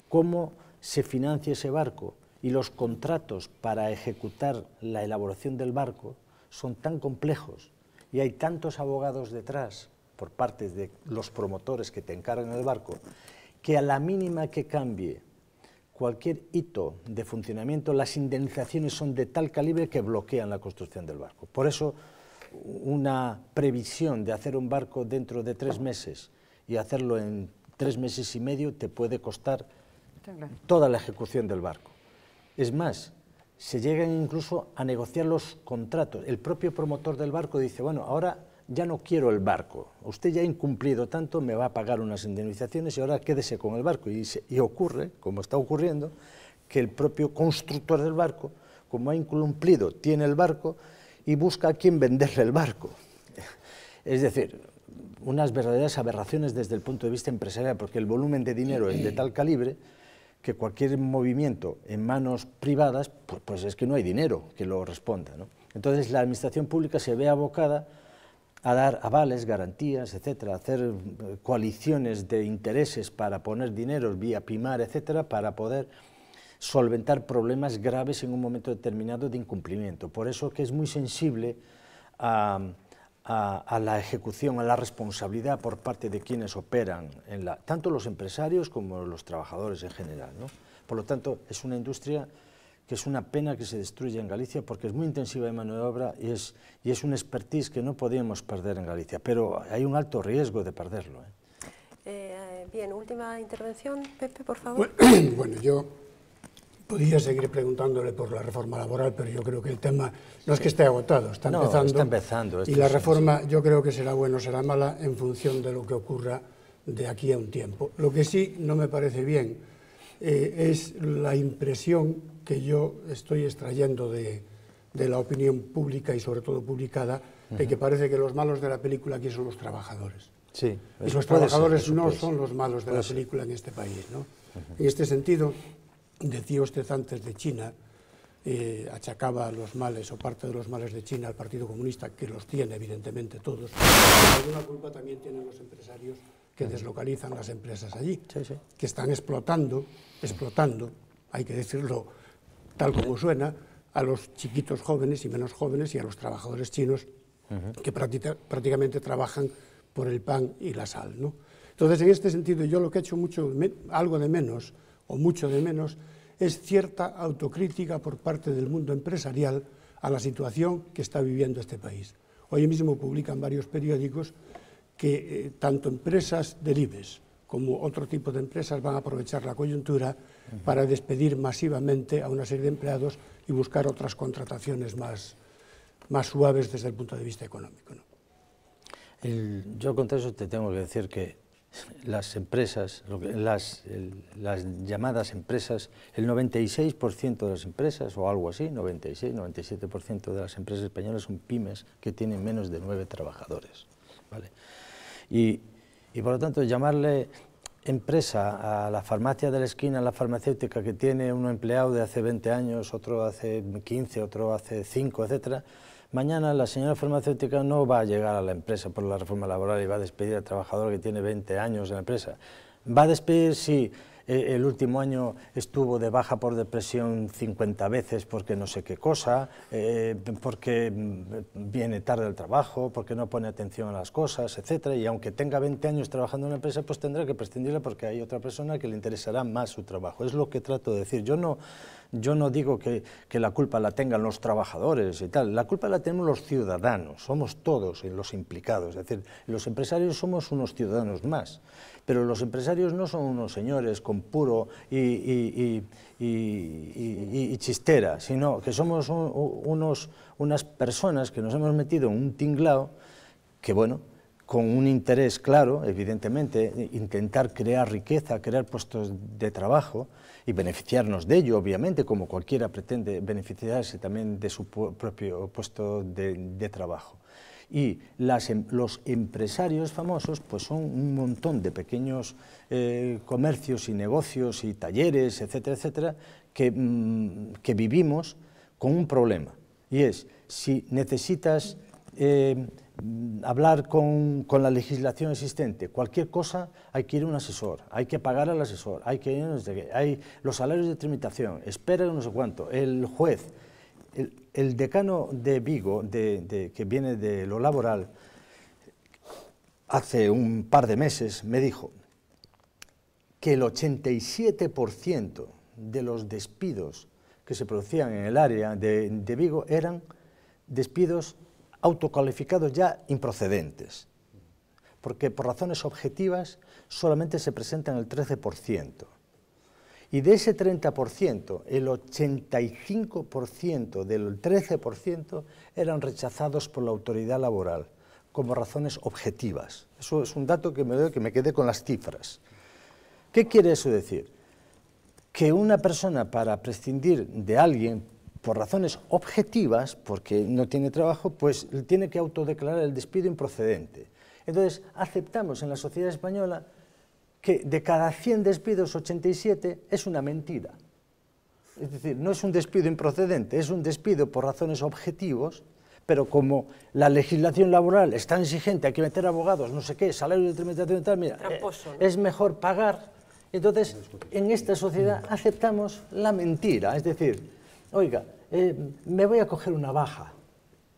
¿cómo se financia ese barco? Y los contratos para ejecutar la elaboración del barco son tan complejos y hay tantos abogados detrás por parte de los promotores que te encargan el barco, que a la mínima que cambie cualquier hito de funcionamiento, las indemnizaciones son de tal calibre que bloquean la construcción del barco. Por eso, una previsión de hacer un barco dentro de 3 meses y hacerlo en 3 meses y medio te puede costar toda la ejecución del barco. Es más, se llegan incluso a negociar los contratos. El propio promotor del barco dice, bueno, ahora ya no quiero el barco, usted ya ha incumplido tanto, me va a pagar unas indemnizaciones y ahora quédese con el barco. Y ocurre, como está ocurriendo, que el propio constructor del barco, como ha incumplido, tiene el barco y busca a quién venderle el barco. Es decir, unas verdaderas aberraciones desde el punto de vista empresarial, porque el volumen de dinero es de tal calibre que cualquier movimiento en manos privadas, pues es que no hay dinero que lo responda, ¿no? Entonces la administración pública se ve abocada a dar avales, garantías, etcétera, a hacer coaliciones de intereses para poner dinero vía PIMAR, etcétera, para poder solventar problemas graves en un momento determinado de incumplimiento. Por eso que es muy sensible a la ejecución, a la responsabilidad por parte de quienes operan, tanto los empresarios como los trabajadores en general, ¿no? Por lo tanto, es una industria que es una pena que se destruya en Galicia porque es muy intensiva de mano de obra y es un expertise que no podíamos perder en Galicia, pero hay un alto riesgo de perderlo. Bien, última intervención, Pepe, por favor. Bueno, yo podría seguir preguntándole por la reforma laboral, pero yo creo que el tema no es que esté agotado, está empezando. Y la reforma yo creo que será buena o será mala en función de lo que ocurra de aquí a un tiempo. Lo que sí no me parece bien es la impresión que yo estoy extrayendo de la opinión pública y sobre todo publicada, de que parece que los malos de la película aquí son los trabajadores. Sí, y los trabajadores no son los malos de la película en este país, ¿no? En este sentido, decía usted antes de China, achacaba los males o parte de los males de China al Partido Comunista, que los tiene evidentemente todos, pero alguna culpa también tienen los empresarios que deslocalizan las empresas allí, que están explotando, hay que decirlo tal como suena, a los chiquitos jóvenes y menos jóvenes y a los trabajadores chinos que prácticamente trabajan por el pan y la sal, ¿no? Entonces, en este sentido, yo lo que he hecho algo de menos, o mucho de menos, es cierta autocrítica por parte del mundo empresarial a la situación que está viviendo este país. Hoy mismo publican varios periódicos que tanto empresas del IBEX como otro tipo de empresas van a aprovechar la coyuntura para despedir masivamente a una serie de empleados y buscar otras contrataciones más suaves desde el punto de vista económico, ¿no? Yo contra eso te tengo que decir que las empresas, las llamadas empresas, el 96% de las empresas, o algo así, 96, 97% de las empresas españolas son pymes que tienen menos de 9 trabajadores, ¿vale? Y por lo tanto, llamarle empresa a la farmacia de la esquina, a la farmacéutica que tiene un empleado de hace 20 años, otro hace 15, otro hace 5, etcétera, mañana la señora farmacéutica no va a llegar a la empresa por la reforma laboral y va a despedir al trabajador que tiene 20 años en la empresa. Va a despedir, sí, el último año estuvo de baja por depresión 50 veces porque no sé qué cosa, porque viene tarde al trabajo, porque no pone atención a las cosas, etcétera, y aunque tenga 20 años trabajando en una empresa, pues tendrá que prescindirle porque hay otra persona que le interesará más su trabajo. Es lo que trato de decir. Yo no digo que la culpa la tengan los trabajadores y tal, la culpa la tenemos los ciudadanos, somos todos los implicados, es decir, los empresarios somos unos ciudadanos más, pero los empresarios no son unos señores con puro y chistera, sino que somos unas personas que nos hemos metido en un tinglao que, bueno, con un interés claro, evidentemente, intentar crear riqueza, crear puestos de trabajo y beneficiarnos de ello, obviamente, como cualquiera pretende beneficiarse también de su propio puesto de trabajo. Y los empresarios famosos pues son un montón de pequeños comercios y negocios y talleres, etcétera, etcétera, que vivimos con un problema, y es, si necesitas hablar con la legislación existente, cualquier cosa, hay que ir a un asesor, hay que pagar al asesor, hay que ir a no sé qué, hay los salarios de tramitación, espera no sé cuánto, el juez, el decano de Vigo, que viene de lo laboral, hace un par de meses me dijo que el 87% de los despidos que se producían en el área de Vigo eran despidos autocalificados ya improcedentes, porque por razones objetivas solamente se presentan el 13%. Y de ese 30%, el 85% del 13% eran rechazados por la autoridad laboral como razones objetivas. Eso es un dato que me quedé con las cifras. ¿Qué quiere eso decir? Que una persona, para prescindir de alguien por razones objetivas, porque no tiene trabajo, pues tiene que autodeclarar el despido improcedente. Entonces, aceptamos en la sociedad española que de cada 100 despidos, 87 es una mentira. Es decir, no es un despido improcedente, es un despido por razones objetivos, pero como la legislación laboral es tan exigente, hay que meter abogados, no sé qué, salarios de tramitación y tal, mira, tramposo, ¿no? Es mejor pagar. Entonces, en esta sociedad aceptamos la mentira, es decir, oiga, me voy a coger una baja.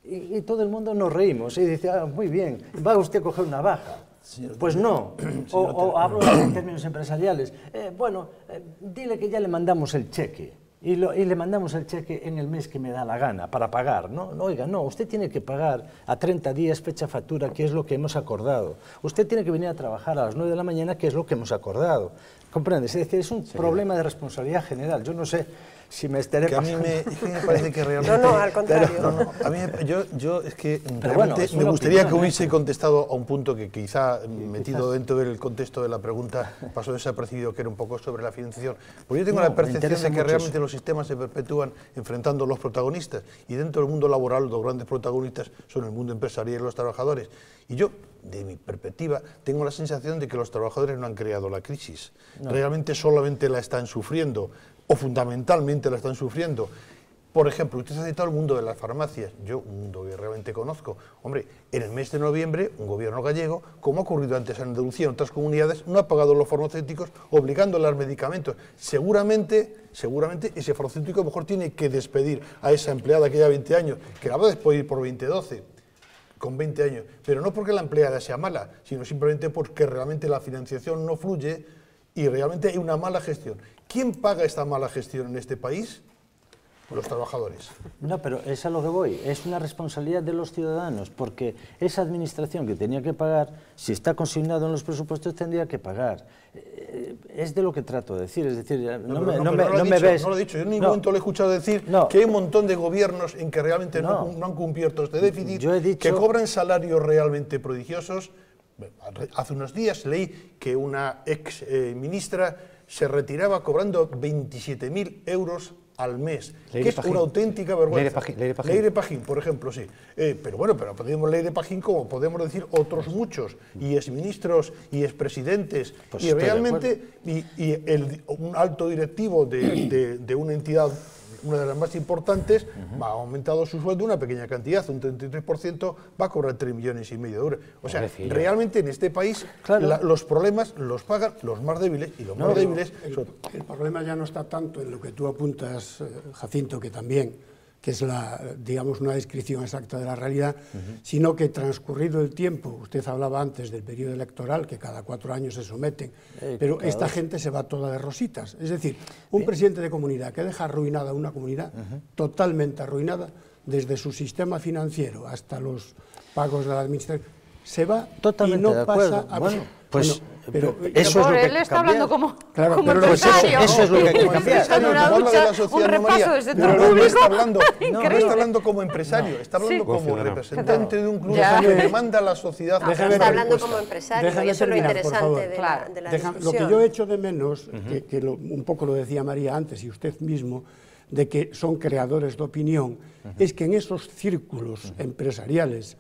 Y todo el mundo nos reímos y dice, muy bien, ¿va usted a coger una baja? Pues no, o hablo en términos empresariales, dile que ya le mandamos el cheque y le mandamos el cheque en el mes que me da la gana para pagar, ¿no? Oiga, no, usted tiene que pagar a 30 días fecha factura, que es lo que hemos acordado. Usted tiene que venir a trabajar a las 9 de la mañana, que es lo que hemos acordado. ¿Comprendes? Es decir, es un problema de responsabilidad general. Yo no sé si me estaré pasando. A mí me parece que realmente... No, al contrario. A mí, yo es que realmente me gustaría que hubiese contestado a un punto que quizá, metido dentro del contexto de la pregunta, pasó desapercibido, que era un poco sobre la financiación. Porque yo tengo la percepción de que realmente los sistemas se perpetúan enfrentando a los protagonistas, y dentro del mundo laboral los grandes protagonistas son el mundo empresarial y los trabajadores. Y yo, de mi perspectiva, tengo la sensación de que los trabajadores no han creado la crisis. No. Realmente solamente la están sufriendo, o fundamentalmente la están sufriendo. Por ejemplo, usted ha citado el mundo de las farmacias. Yo, un mundo que realmente conozco. Hombre, en el mes de noviembre, un gobierno gallego, como ha ocurrido antes en Andalucía, en otras comunidades, no ha pagado los farmacéuticos obligando a los medicamentos. Seguramente ese farmacéutico a lo mejor tiene que despedir a esa empleada que lleva 20 años, que la va a despedir por 2012. Con 20 años, pero no porque la empleada sea mala, sino simplemente porque realmente la financiación no fluye y realmente hay una mala gestión. ¿Quién paga esta mala gestión en este país? Los trabajadores. No, pero es a lo que voy, es una responsabilidad de los ciudadanos, porque esa administración que tenía que pagar, si está consignado en los presupuestos, tendría que pagar. Es de lo que trato de decir, es decir, no me ves... No lo he dicho, yo en ningún momento le he escuchado decir que hay un montón de gobiernos en que realmente no han cubierto este déficit, que cobran salarios realmente prodigiosos. Hace unos días leí que una ex ministra se retiraba cobrando 27.000 euros al mes, que es una auténtica vergüenza. Leire Pajín, por ejemplo, sí. Pero bueno, pero podemos Leire Pajín como podemos decir otros muchos, y exministros y expresidentes, y realmente un alto directivo de una entidad una de las más importantes, ha aumentado su sueldo una pequeña cantidad, un 33%, va a cobrar 3,5 millones de euros. O sea, realmente en este país los problemas los pagan los más débiles, y los más débiles... El problema ya no está tanto en lo que tú apuntas, Jacinto, que también, que es digamos, una descripción exacta de la realidad, sino que transcurrido el tiempo, usted hablaba antes del periodo electoral, que cada 4 años se someten, pero esta gente se va toda de rositas. Es decir, un presidente de comunidad que deja arruinada una comunidad, totalmente arruinada, desde su sistema financiero hasta los pagos de la administración, se va totalmente y no pasa absolutamente. Pues pero eso es lo que él está hablando como empresario. Eso es lo que hay que cambiar. Un repaso desde tu público. No está hablando como empresario, está hablando como representante de un club que demanda a la sociedad. Está hablando como empresario, y eso es lo interesante de la discusión. Lo que yo echo de menos, que un poco lo decía María antes y usted mismo, de que son creadores de opinión, es que en esos círculos empresariales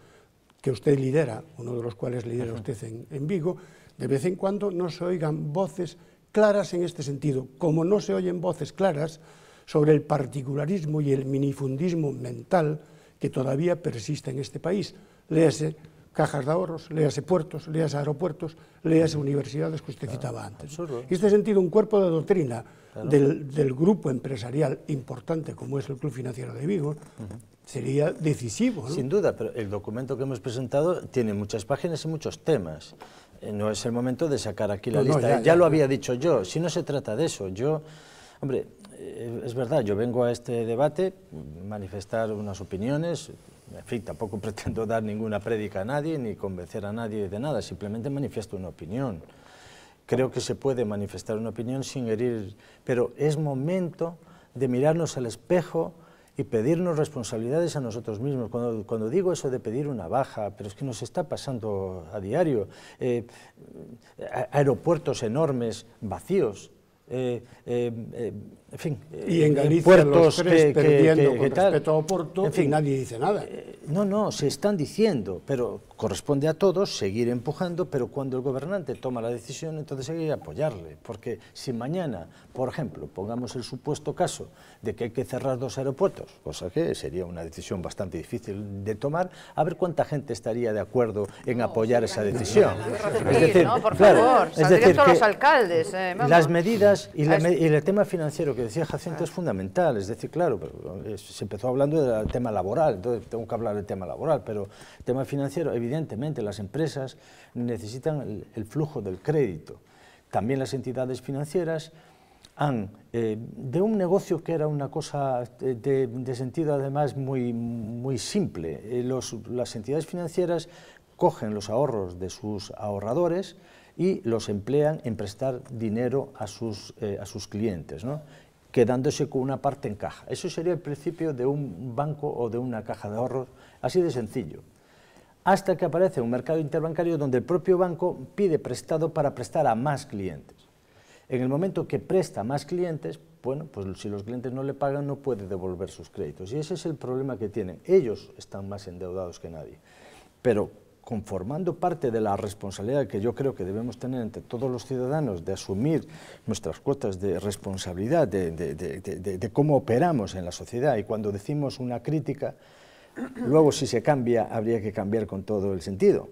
que usted lidera, uno de los cuales lidera usted en Vigo, de vez en cuando no se oigan voces claras en este sentido, como no se oyen voces claras sobre el particularismo y el minifundismo mental que todavía persiste en este país. Léase cajas de ahorros, léase puertos, léase aeropuertos, léase universidades que usted citaba antes. En este sentido, un cuerpo de doctrina del grupo empresarial importante como es el Club Financiero de Vigo sería decisivo, ¿no? Sin duda, pero el documento que hemos presentado tiene muchas páginas y muchos temas. No es el momento de sacar aquí la lista. Ya lo había dicho yo, si no se trata de eso. Hombre, es verdad, yo vengo a este debate, manifestar unas opiniones, en fin, tampoco pretendo dar ninguna prédica a nadie, ni convencer a nadie de nada, simplemente manifiesto una opinión. Creo que se puede manifestar una opinión sin herir, pero es momento de mirarnos al espejo y pedirnos responsabilidades a nosotros mismos. Cuando digo eso de pedir una baja, pero es que nos está pasando a diario, aeropuertos enormes, vacíos, en fin, y en Galicia puertos los tres perdiendo con respecto a Oporto, en fin, y nadie dice nada. No, se están diciendo, pero corresponde a todos seguir empujando, pero cuando el gobernante toma la decisión, entonces hay que apoyarle, porque si mañana, por ejemplo, pongamos el supuesto caso de que hay que cerrar 2 aeropuertos, cosa que sería una decisión bastante difícil de tomar, a ver cuánta gente estaría de acuerdo en apoyar esa decisión. Es decir, por favor, es decir, todos los alcaldes, las medidas y el tema financiero que decía Jacinto es fundamental, es decir, claro, pero se empezó hablando del tema laboral, entonces tengo que hablar del tema laboral, pero el tema financiero, evidentemente las empresas necesitan el flujo del crédito, también las entidades financieras han, de un negocio que era una cosa de sentido además muy simple, las entidades financieras cogen los ahorros de sus ahorradores y los emplean en prestar dinero a sus clientes, ¿no?, quedándose con una parte en caja. Eso sería el principio de un banco o de una caja de ahorros, así de sencillo. Hasta que aparece un mercado interbancario donde el propio banco pide prestado para prestar a más clientes. En el momento que presta a más clientes, bueno, pues si los clientes no le pagan no puede devolver sus créditos. Y ese es el problema que tienen. Ellos están más endeudados que nadie. Pero conformando parte de la responsabilidad que yo creo que debemos tener entre todos los ciudadanos de asumir nuestras cuotas de responsabilidad, de cómo operamos en la sociedad, y cuando decimos una crítica, luego si se cambia, habría que cambiar con todo el sentido.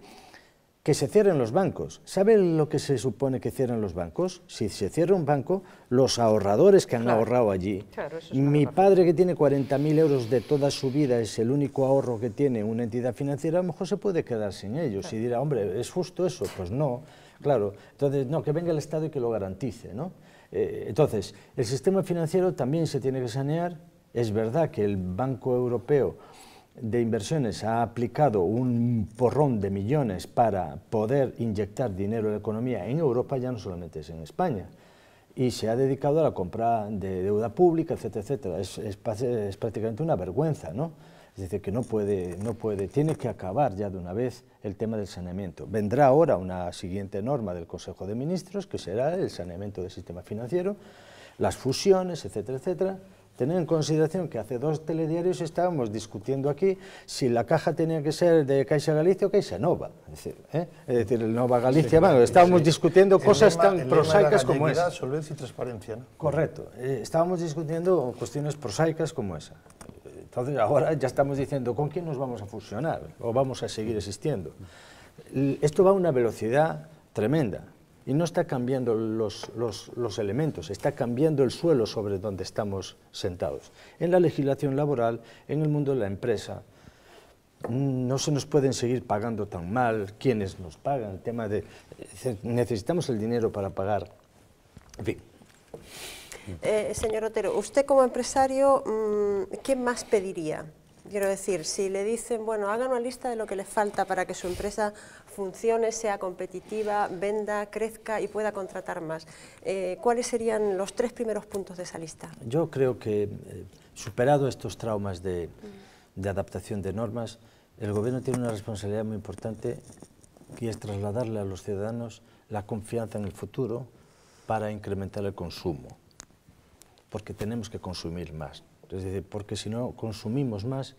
Que se cierren los bancos. ¿Saben lo que se supone que cierran los bancos? Si se cierra un banco, los ahorradores que han ahorrado allí, mi padre que tiene 40.000 euros de toda su vida, es el único ahorro que tiene una entidad financiera, a lo mejor se puede quedar sin ellos y dirá, hombre, ¿es justo eso? Pues no, claro. Entonces, no, que venga el Estado y que lo garantice, ¿no? Entonces, el sistema financiero también se tiene que sanear. Es verdad que el Banco Europeo de Inversiones ha aplicado un porrón de millones para poder inyectar dinero en la economía en Europa, ya no solamente es en España, y se ha dedicado a la compra de deuda pública, etcétera, etcétera. Es prácticamente una vergüenza, ¿no? Es decir, que no puede, tiene que acabar ya de una vez el tema del saneamiento. Vendrá ahora una siguiente norma del Consejo de Ministros, que será el saneamiento del sistema financiero, las fusiones, etcétera, etcétera, Tener en consideración que hace 2 telediarios estábamos discutiendo aquí si la caja tenía que ser de Caixa Galicia o Caixa Nova. Es decir, el Nova Galicia, bueno, estábamos discutiendo cosas tan prosaicas como esa. Solvencia y transparencia, ¿no? Correcto, estábamos discutiendo cuestiones prosaicas como esa. Entonces ahora ya estamos diciendo con quién nos vamos a fusionar o vamos a seguir existiendo. Esto va a una velocidad tremenda. Y no está cambiando los elementos, está cambiando el suelo sobre donde estamos sentados. En la legislación laboral, en el mundo de la empresa, no se nos pueden seguir pagando tan mal quienes nos pagan, el tema de necesitamos el dinero para pagar, en fin. Señor Otero, usted como empresario, ¿qué más pediría? Quiero decir, si le dicen, bueno, hagan una lista de lo que le falta para que su empresa funcione, sea competitiva, venda, crezca y pueda contratar más, ¿cuáles serían los 3 primeros puntos de esa lista? Yo creo que, superado estos traumas de adaptación de normas, el Gobierno tiene una responsabilidad muy importante y es trasladarle a los ciudadanos la confianza en el futuro para incrementar el consumo, porque tenemos que consumir más. Es decir, porque si no consumimos más,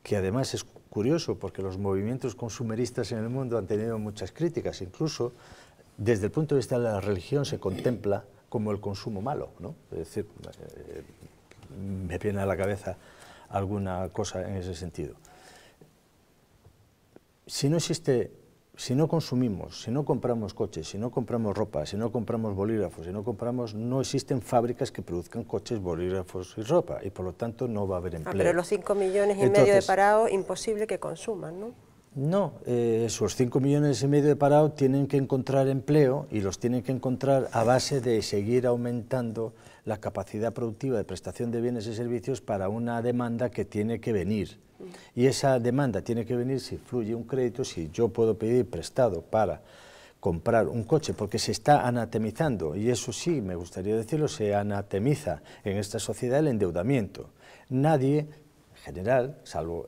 que además es curioso porque los movimientos consumeristas en el mundo han tenido muchas críticas, incluso desde el punto de vista de la religión se contempla como el consumo malo, ¿no? Es decir, me viene a la cabeza alguna cosa en ese sentido. Si no consumimos, si no compramos coches, si no compramos ropa, si no compramos bolígrafos, no existen fábricas que produzcan coches, bolígrafos y ropa, y por lo tanto no va a haber empleo. Pero los 5,5 millones de parados, imposible que consuman, ¿no? No, esos 5,5 millones de parados tienen que encontrar empleo y los tienen que encontrar a base de seguir aumentando la capacidad productiva de prestación de bienes y servicios para una demanda que tiene que venir. Y esa demanda tiene que venir si fluye un crédito, si yo puedo pedir prestado para comprar un coche, porque se está anatemizando, y eso sí, me gustaría decirlo, se anatemiza en esta sociedad el endeudamiento. Nadie, en general, salvo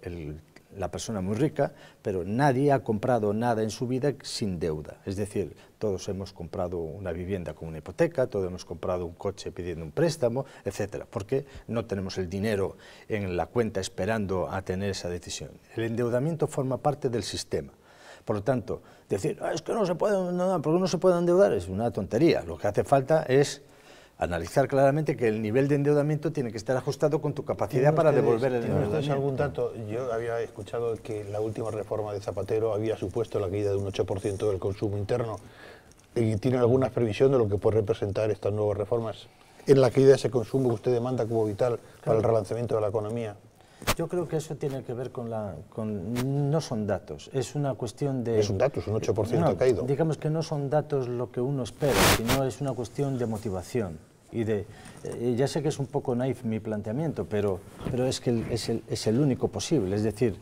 la persona muy rica, pero nadie ha comprado nada en su vida sin deuda. Es decir, todos hemos comprado una vivienda con una hipoteca, todos hemos comprado un coche pidiendo un préstamo, etcétera, porque no tenemos el dinero en la cuenta esperando a tener esa decisión. El endeudamiento forma parte del sistema. Por lo tanto, decir, es que no se puede, ¿por qué no se puede endeudar? Es una tontería. Lo que hace falta es analizar claramente que el nivel de endeudamiento tiene que estar ajustado con tu capacidad para devolver el endeudamiento. ¿Tienes algún dato? Yo había escuchado que la última reforma de Zapatero había supuesto la caída de un 8% del consumo interno. ¿Y tiene alguna previsión de lo que puede representar estas nuevas reformas en la caída de ese consumo que usted demanda como vital para el relanzamiento de la economía? Yo creo que eso tiene que ver no son datos, es una cuestión de... Es un dato, es un 8% ha caído. Digamos que no son datos lo que uno espera, sino es una cuestión de motivación. Y ya sé que es un poco naif mi planteamiento, pero es que es el único posible. Es decir,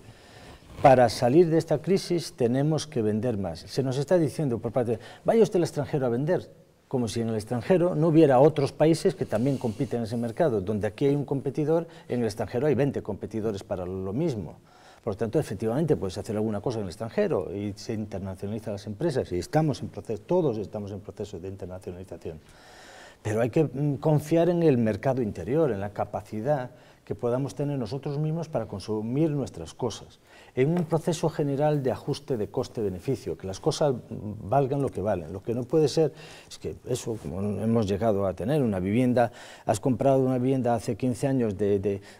para salir de esta crisis tenemos que vender más. Se nos está diciendo por parte de, vaya usted al extranjero a vender, como si en el extranjero no hubiera otros países que también compiten en ese mercado. Donde aquí hay un competidor, en el extranjero hay 20 competidores para lo mismo. Por lo tanto, efectivamente, puedes hacer alguna cosa en el extranjero y se internacionalizan las empresas. Y todos estamos en proceso de internacionalización. Pero hay que confiar en el mercado interior, en la capacidad que podamos tener nosotros mismos para consumir nuestras cosas, en un proceso general de ajuste de coste-beneficio, que las cosas valgan lo que valen. Lo que no puede ser es que eso, como hemos llegado a tener, una vivienda, has comprado una vivienda hace 15 años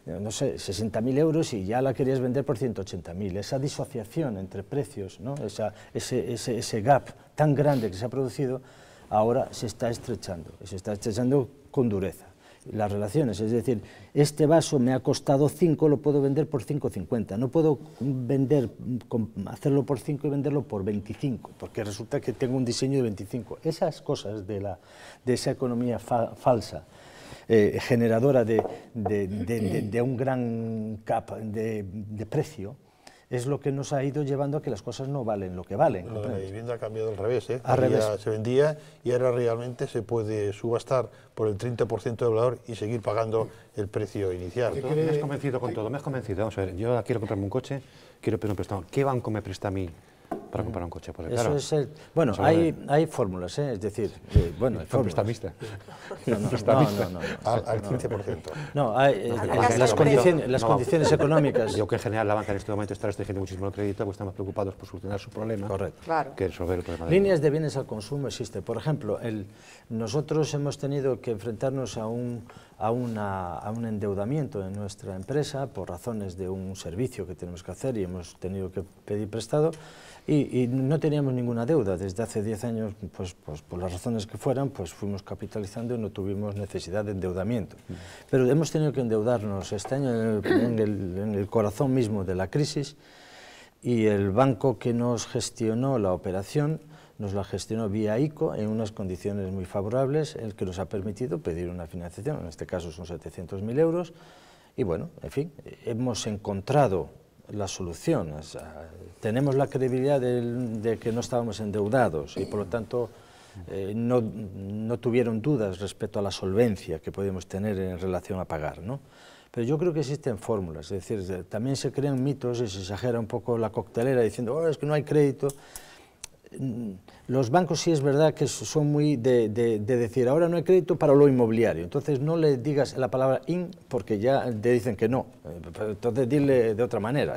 no sé, 60.000 euros y ya la querías vender por 180.000. Esa disociación entre precios, ¿no? ese gap tan grande que se ha producido, ahora se está estrechando con dureza. Las relaciones, es decir, este vaso me ha costado 5, lo puedo vender por 5,50, no puedo hacerlo por 5 y venderlo por 25, porque resulta que tengo un diseño de 25. Esas cosas de esa economía falsa, generadora de un gran cap de precio, es lo que nos ha ido llevando a que las cosas no valen lo que valen. La vivienda ha cambiado al revés, ¿eh? Al revés. Se vendía y ahora realmente se puede subastar por el 30% del valor y seguir pagando el precio inicial. Me has convencido con todo, me has convencido. Vamos a ver, yo quiero comprarme un coche, quiero pedir un préstamo. ¿Qué banco me presta a mí para comprar un coche. Porque, eso claro, es bueno, hay fórmulas, es decir, bueno, hay fórmulas. Prestamista. No. Al 15%. No, las condiciones económicas. Yo que en general la banca en este momento está restringiendo muchísimo el crédito, pues estamos preocupados por solucionar su problema. Correcto. Claro. Que resolver el problema. Líneas de bienes al consumo existe. Por ejemplo, nosotros hemos tenido que enfrentarnos a un endeudamiento en nuestra empresa por razones de un servicio que tenemos que hacer y hemos tenido que pedir prestado y no teníamos ninguna deuda. Desde hace 10 años, pues por las razones que fueran, pues fuimos capitalizando y no tuvimos necesidad de endeudamiento. Pero hemos tenido que endeudarnos este año en el corazón mismo de la crisis y el banco que nos gestionó la operación nos la gestionó vía ICO en unas condiciones muy favorables, el que nos ha permitido pedir una financiación, en este caso son 700.000 euros, y bueno, en fin, hemos encontrado la solución, o sea, tenemos la credibilidad de que no estábamos endeudados y por lo tanto no tuvieron dudas respecto a la solvencia que podíamos tener en relación a pagar, ¿no? Pero yo creo que existen fórmulas, es decir, también se crean mitos y se exagera un poco la coctelera diciendo, oh, es que no hay crédito. Los bancos sí es verdad que son muy de decir ahora no hay crédito para lo inmobiliario, entonces no le digas la palabra in porque ya te dicen que no, entonces dile de otra manera.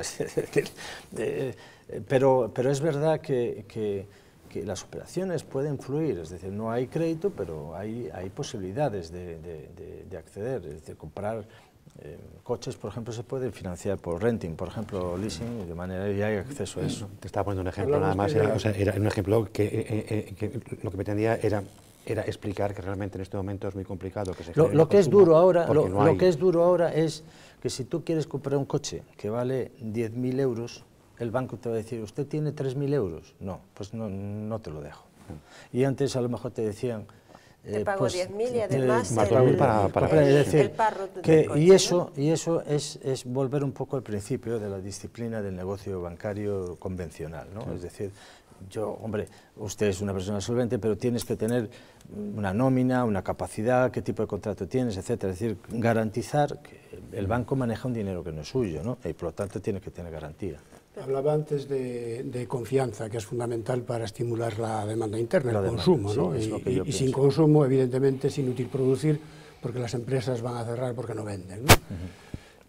Pero es verdad que las operaciones pueden fluir, es decir, no hay crédito pero hay posibilidades de acceder, es decir, comprar coches, por ejemplo, se pueden financiar por renting, por ejemplo, leasing, de manera que hay acceso a eso. Te estaba poniendo un ejemplo nada más, era un ejemplo que lo que pretendía era explicar que realmente en este momento es muy complicado que se genere lo que es duro ahora, lo que es duro ahora es que si tú quieres comprar un coche que vale 10.000 euros, el banco te va a decir, ¿usted tiene 3.000 euros? No, pues no te lo dejo. Y antes a lo mejor te decían, te pago pues, 10.000 y además el parro que, del coche, y eso es volver un poco al principio de la disciplina del negocio bancario convencional, ¿no? Es decir, hombre, usted es una persona solvente, pero tienes que tener una nómina, una capacidad, qué tipo de contrato tienes, etcétera. Es decir, garantizar que el banco maneja un dinero que no es suyo, ¿no? Y por lo tanto tiene que tener garantía. Hablaba antes de confianza, que es fundamental para estimular la demanda interna, el consumo, ¿no? Y sin consumo, evidentemente, es inútil producir, porque las empresas van a cerrar porque no venden, ¿no?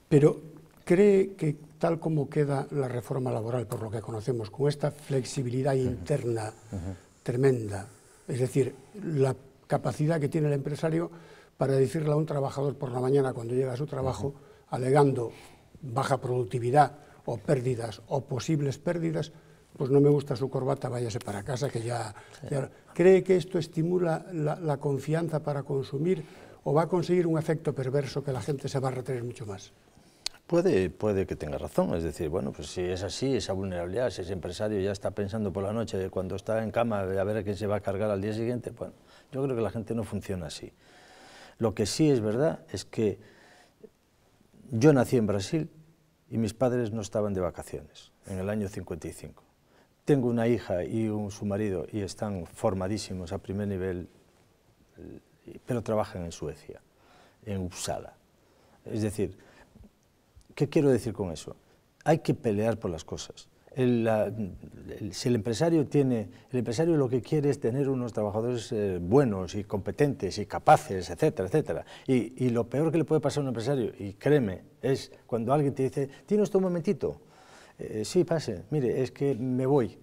Pero ¿cree que tal como queda la reforma laboral, por lo que conocemos, con esta flexibilidad interna tremenda, es decir, la capacidad que tiene el empresario para decirle a un trabajador por la mañana cuando llega a su trabajo, alegando baja productividad, o pérdidas, o posibles pérdidas, pues no me gusta su corbata, váyase para casa, que ya... ¿Cree que esto estimula la confianza para consumir o va a conseguir un efecto perverso que la gente se va a retener mucho más? Puede que tenga razón, es decir, bueno, pues si es así, esa vulnerabilidad, si ese empresario ya está pensando por la noche, cuando está en cama, a ver a quién se va a cargar al día siguiente, bueno, yo creo que la gente no funciona así. Lo que sí es verdad es que yo nací en Brasil, y mis padres no estaban de vacaciones, en el año 55. Tengo una hija y su marido y están formadísimos a primer nivel, pero trabajan en Suecia, en Uppsala. Es decir, ¿qué quiero decir con eso? Hay que pelear por las cosas. Si el empresario lo que quiere es tener unos trabajadores buenos y competentes y capaces, etcétera, etcétera. Y lo peor que le puede pasar a un empresario, y créeme, es cuando alguien te dice, ¿tiene usted un momentito? Sí, pase, mire, es que me voy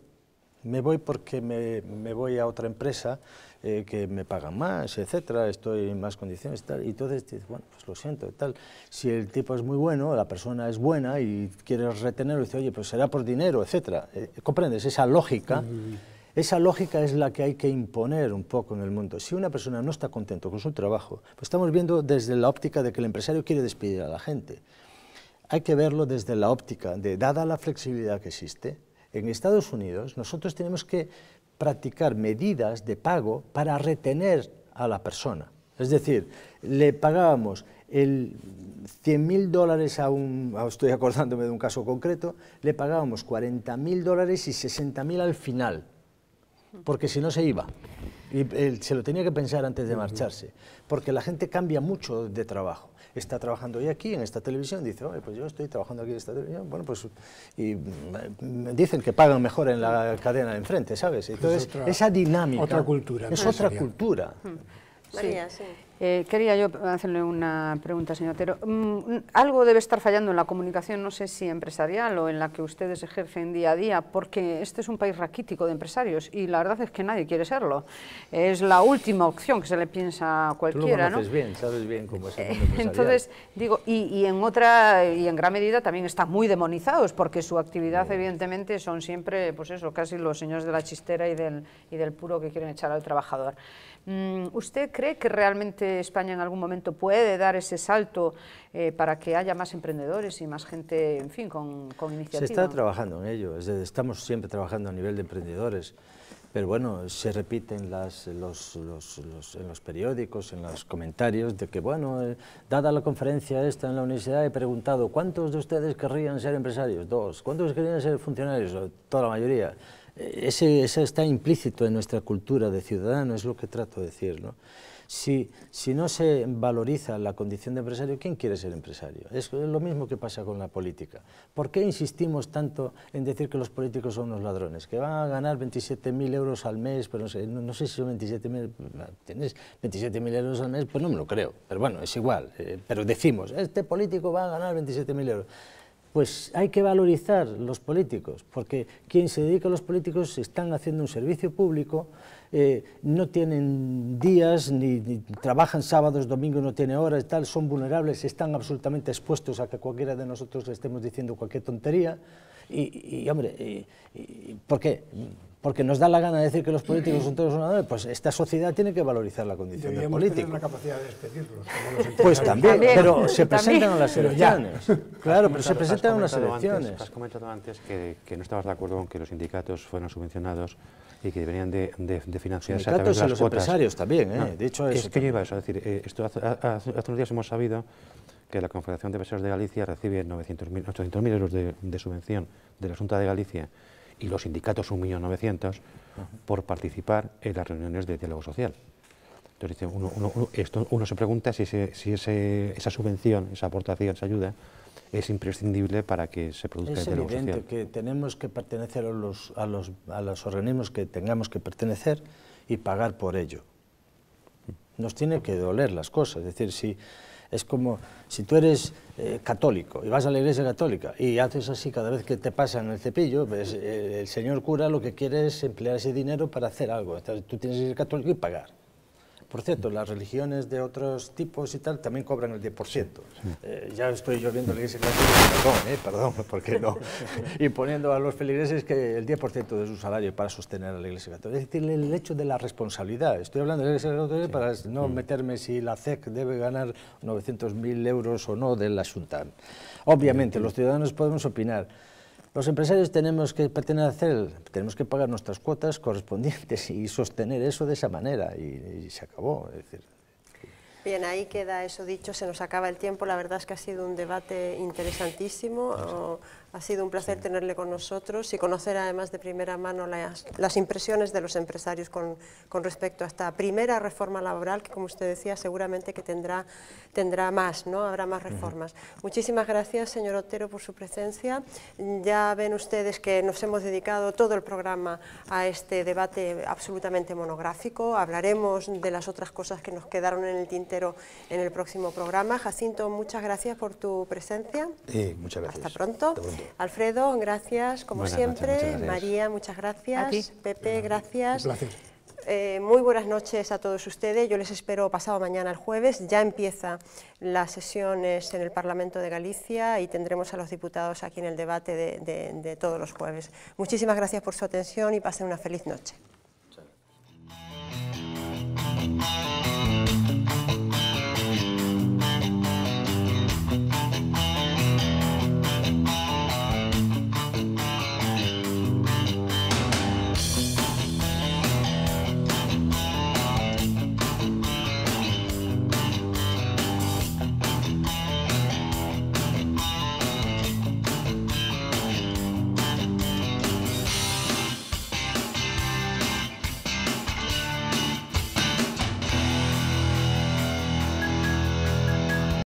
porque me voy a otra empresa que me pagan más, etcétera, estoy en más condiciones, tal, y entonces dices, bueno, pues lo siento, tal. Si el tipo es muy bueno, la persona es buena y quieres retenerlo, dice, oye, pues será por dinero, etcétera. ¿Comprendes? Esa lógica es la que hay que imponer un poco en el mundo. Si una persona no está contento con su trabajo, pues estamos viendo desde la óptica de que el empresario quiere despedir a la gente. Hay que verlo desde la óptica de, dada la flexibilidad que existe, en Estados Unidos nosotros tenemos que practicar medidas de pago para retener a la persona. Es decir, le pagábamos $100.000 estoy acordándome de un caso concreto, le pagábamos $40.000 y $60.000 al final, porque si no se iba. Y se lo tenía que pensar antes de marcharse, porque la gente cambia mucho de trabajo. Está trabajando hoy aquí, en esta televisión, dice, oye, pues yo estoy trabajando aquí en esta televisión, bueno, pues, y me dicen que pagan mejor en la cadena de enfrente, ¿sabes? Entonces, esa dinámica... Otra cultura. Es otra cultura. María, sí. Quería yo hacerle una pregunta, señor Otero. Algo debe estar fallando en la comunicación, no sé si empresarial o en la que ustedes ejercen día a día, porque este es un país raquítico de empresarios y la verdad es que nadie quiere serlo. Es la última opción que se le piensa a cualquiera, ¿no? Tú lo conoces bien, sabes bien cómo es el mundo empresarial. Entonces, digo, y en gran medida también están muy demonizados, porque su actividad, evidentemente, son siempre, pues eso, casi los señores de la chistera y del puro que quieren echar al trabajador. ¿Usted cree que realmente España en algún momento puede dar ese salto para que haya más emprendedores y más gente, en fin, con iniciativa? Se está trabajando en ello, estamos siempre trabajando a nivel de emprendedores, pero bueno, se repiten en los periódicos, en los comentarios, de que, bueno, dada la conferencia esta en la universidad, he preguntado, ¿cuántos de ustedes querrían ser empresarios? 2. ¿Cuántos querrían ser funcionarios? Toda la mayoría. Ese está implícito en nuestra cultura de ciudadano, es lo que trato de decir, ¿no? Si no se valoriza la condición de empresario, ¿quién quiere ser empresario? Es lo mismo que pasa con la política. ¿Por qué insistimos tanto en decir que los políticos son unos ladrones? Que van a ganar 27.000 euros al mes, pero no sé si son 27.000, ¿tienes 27.000 euros al mes? Pues no me lo creo, pero bueno, es igual. Pero decimos, este político va a ganar 27.000 euros. Pues hay que valorizar los políticos, porque quien se dedica a los políticos están haciendo un servicio público, no tienen días, ni trabajan sábados, domingos, no tienen horas, tal, son vulnerables, están absolutamente expuestos a que cualquiera de nosotros le estemos diciendo cualquier tontería. Hombre, ¿por qué? Porque nos da la gana de decir que los políticos son todos ladrones. Pues esta sociedad tiene que valorizar la condición del político. Tener la capacidad de despedirlos. Pues también, pero se presentan a las elecciones. Claro, pero se presentan a las elecciones. Has comentado antes que no estabas de acuerdo con que los sindicatos fueran subvencionados y que deberían de financiarse a través de las los cuotas. Empresarios también, no, de hecho eso. Es que yo iba a eso, es decir, hace unos días hemos sabido que la Confederación de Empresarios de Galicia recibe 800.000 euros de subvención de la Xunta de Galicia y los sindicatos 1.900.000 por participar en las reuniones de diálogo social. Entonces uno se pregunta si esa subvención, esa aportación, esa ayuda es imprescindible para que se produzca el diálogo social. Es evidente que tenemos que pertenecer a los organismos que tengamos que pertenecer y pagar por ello. Nos tiene que doler las cosas, es decir, es como si tú eres católico y vas a la iglesia católica y haces así cada vez que te pasan el cepillo, pues, el señor cura lo que quiere es emplear ese dinero para hacer algo. Entonces, tú tienes que ser católico y pagar. Por cierto, las religiones de otros tipos y tal también cobran el 10%. Ya estoy yo viendo la iglesia católica, perdón, ¿por qué no? Y poniendo a los feligreses que el 10% de su salario para sostener a la iglesia católica. Es decir, el hecho de la responsabilidad. Estoy hablando de la iglesia católica para no meterme si la CEC debe ganar 900.000 euros o no de la Xunta. Obviamente, los ciudadanos podemos opinar. Los empresarios tenemos que pertenecer, tenemos que pagar nuestras cuotas correspondientes y sostener eso de esa manera y se acabó. Es decir, bien, ahí queda eso dicho, se nos acaba el tiempo, la verdad es que ha sido un debate interesantísimo, ha sido un placer tenerle con nosotros y conocer además de primera mano las impresiones de los empresarios con respecto a esta primera reforma laboral que, como usted decía, seguramente que tendrá más, ¿no? Habrá más reformas. Muchísimas gracias, señor Otero, por su presencia. Ya ven ustedes que nos hemos dedicado todo el programa a este debate absolutamente monográfico. Hablaremos de las otras cosas que nos quedaron en el tintero en el próximo programa. Jacinto, muchas gracias por tu presencia. Muchas gracias. Hasta pronto. Alfredo, gracias, como siempre. Noches, gracias. María, muchas gracias. Pepe, gracias. Un placer. Muy buenas noches a todos ustedes. Yo les espero pasado mañana, el jueves. Ya empieza las sesiones en el Parlamento de Galicia y tendremos a los diputados aquí en el debate de todos los jueves. Muchísimas gracias por su atención y pasen una feliz noche.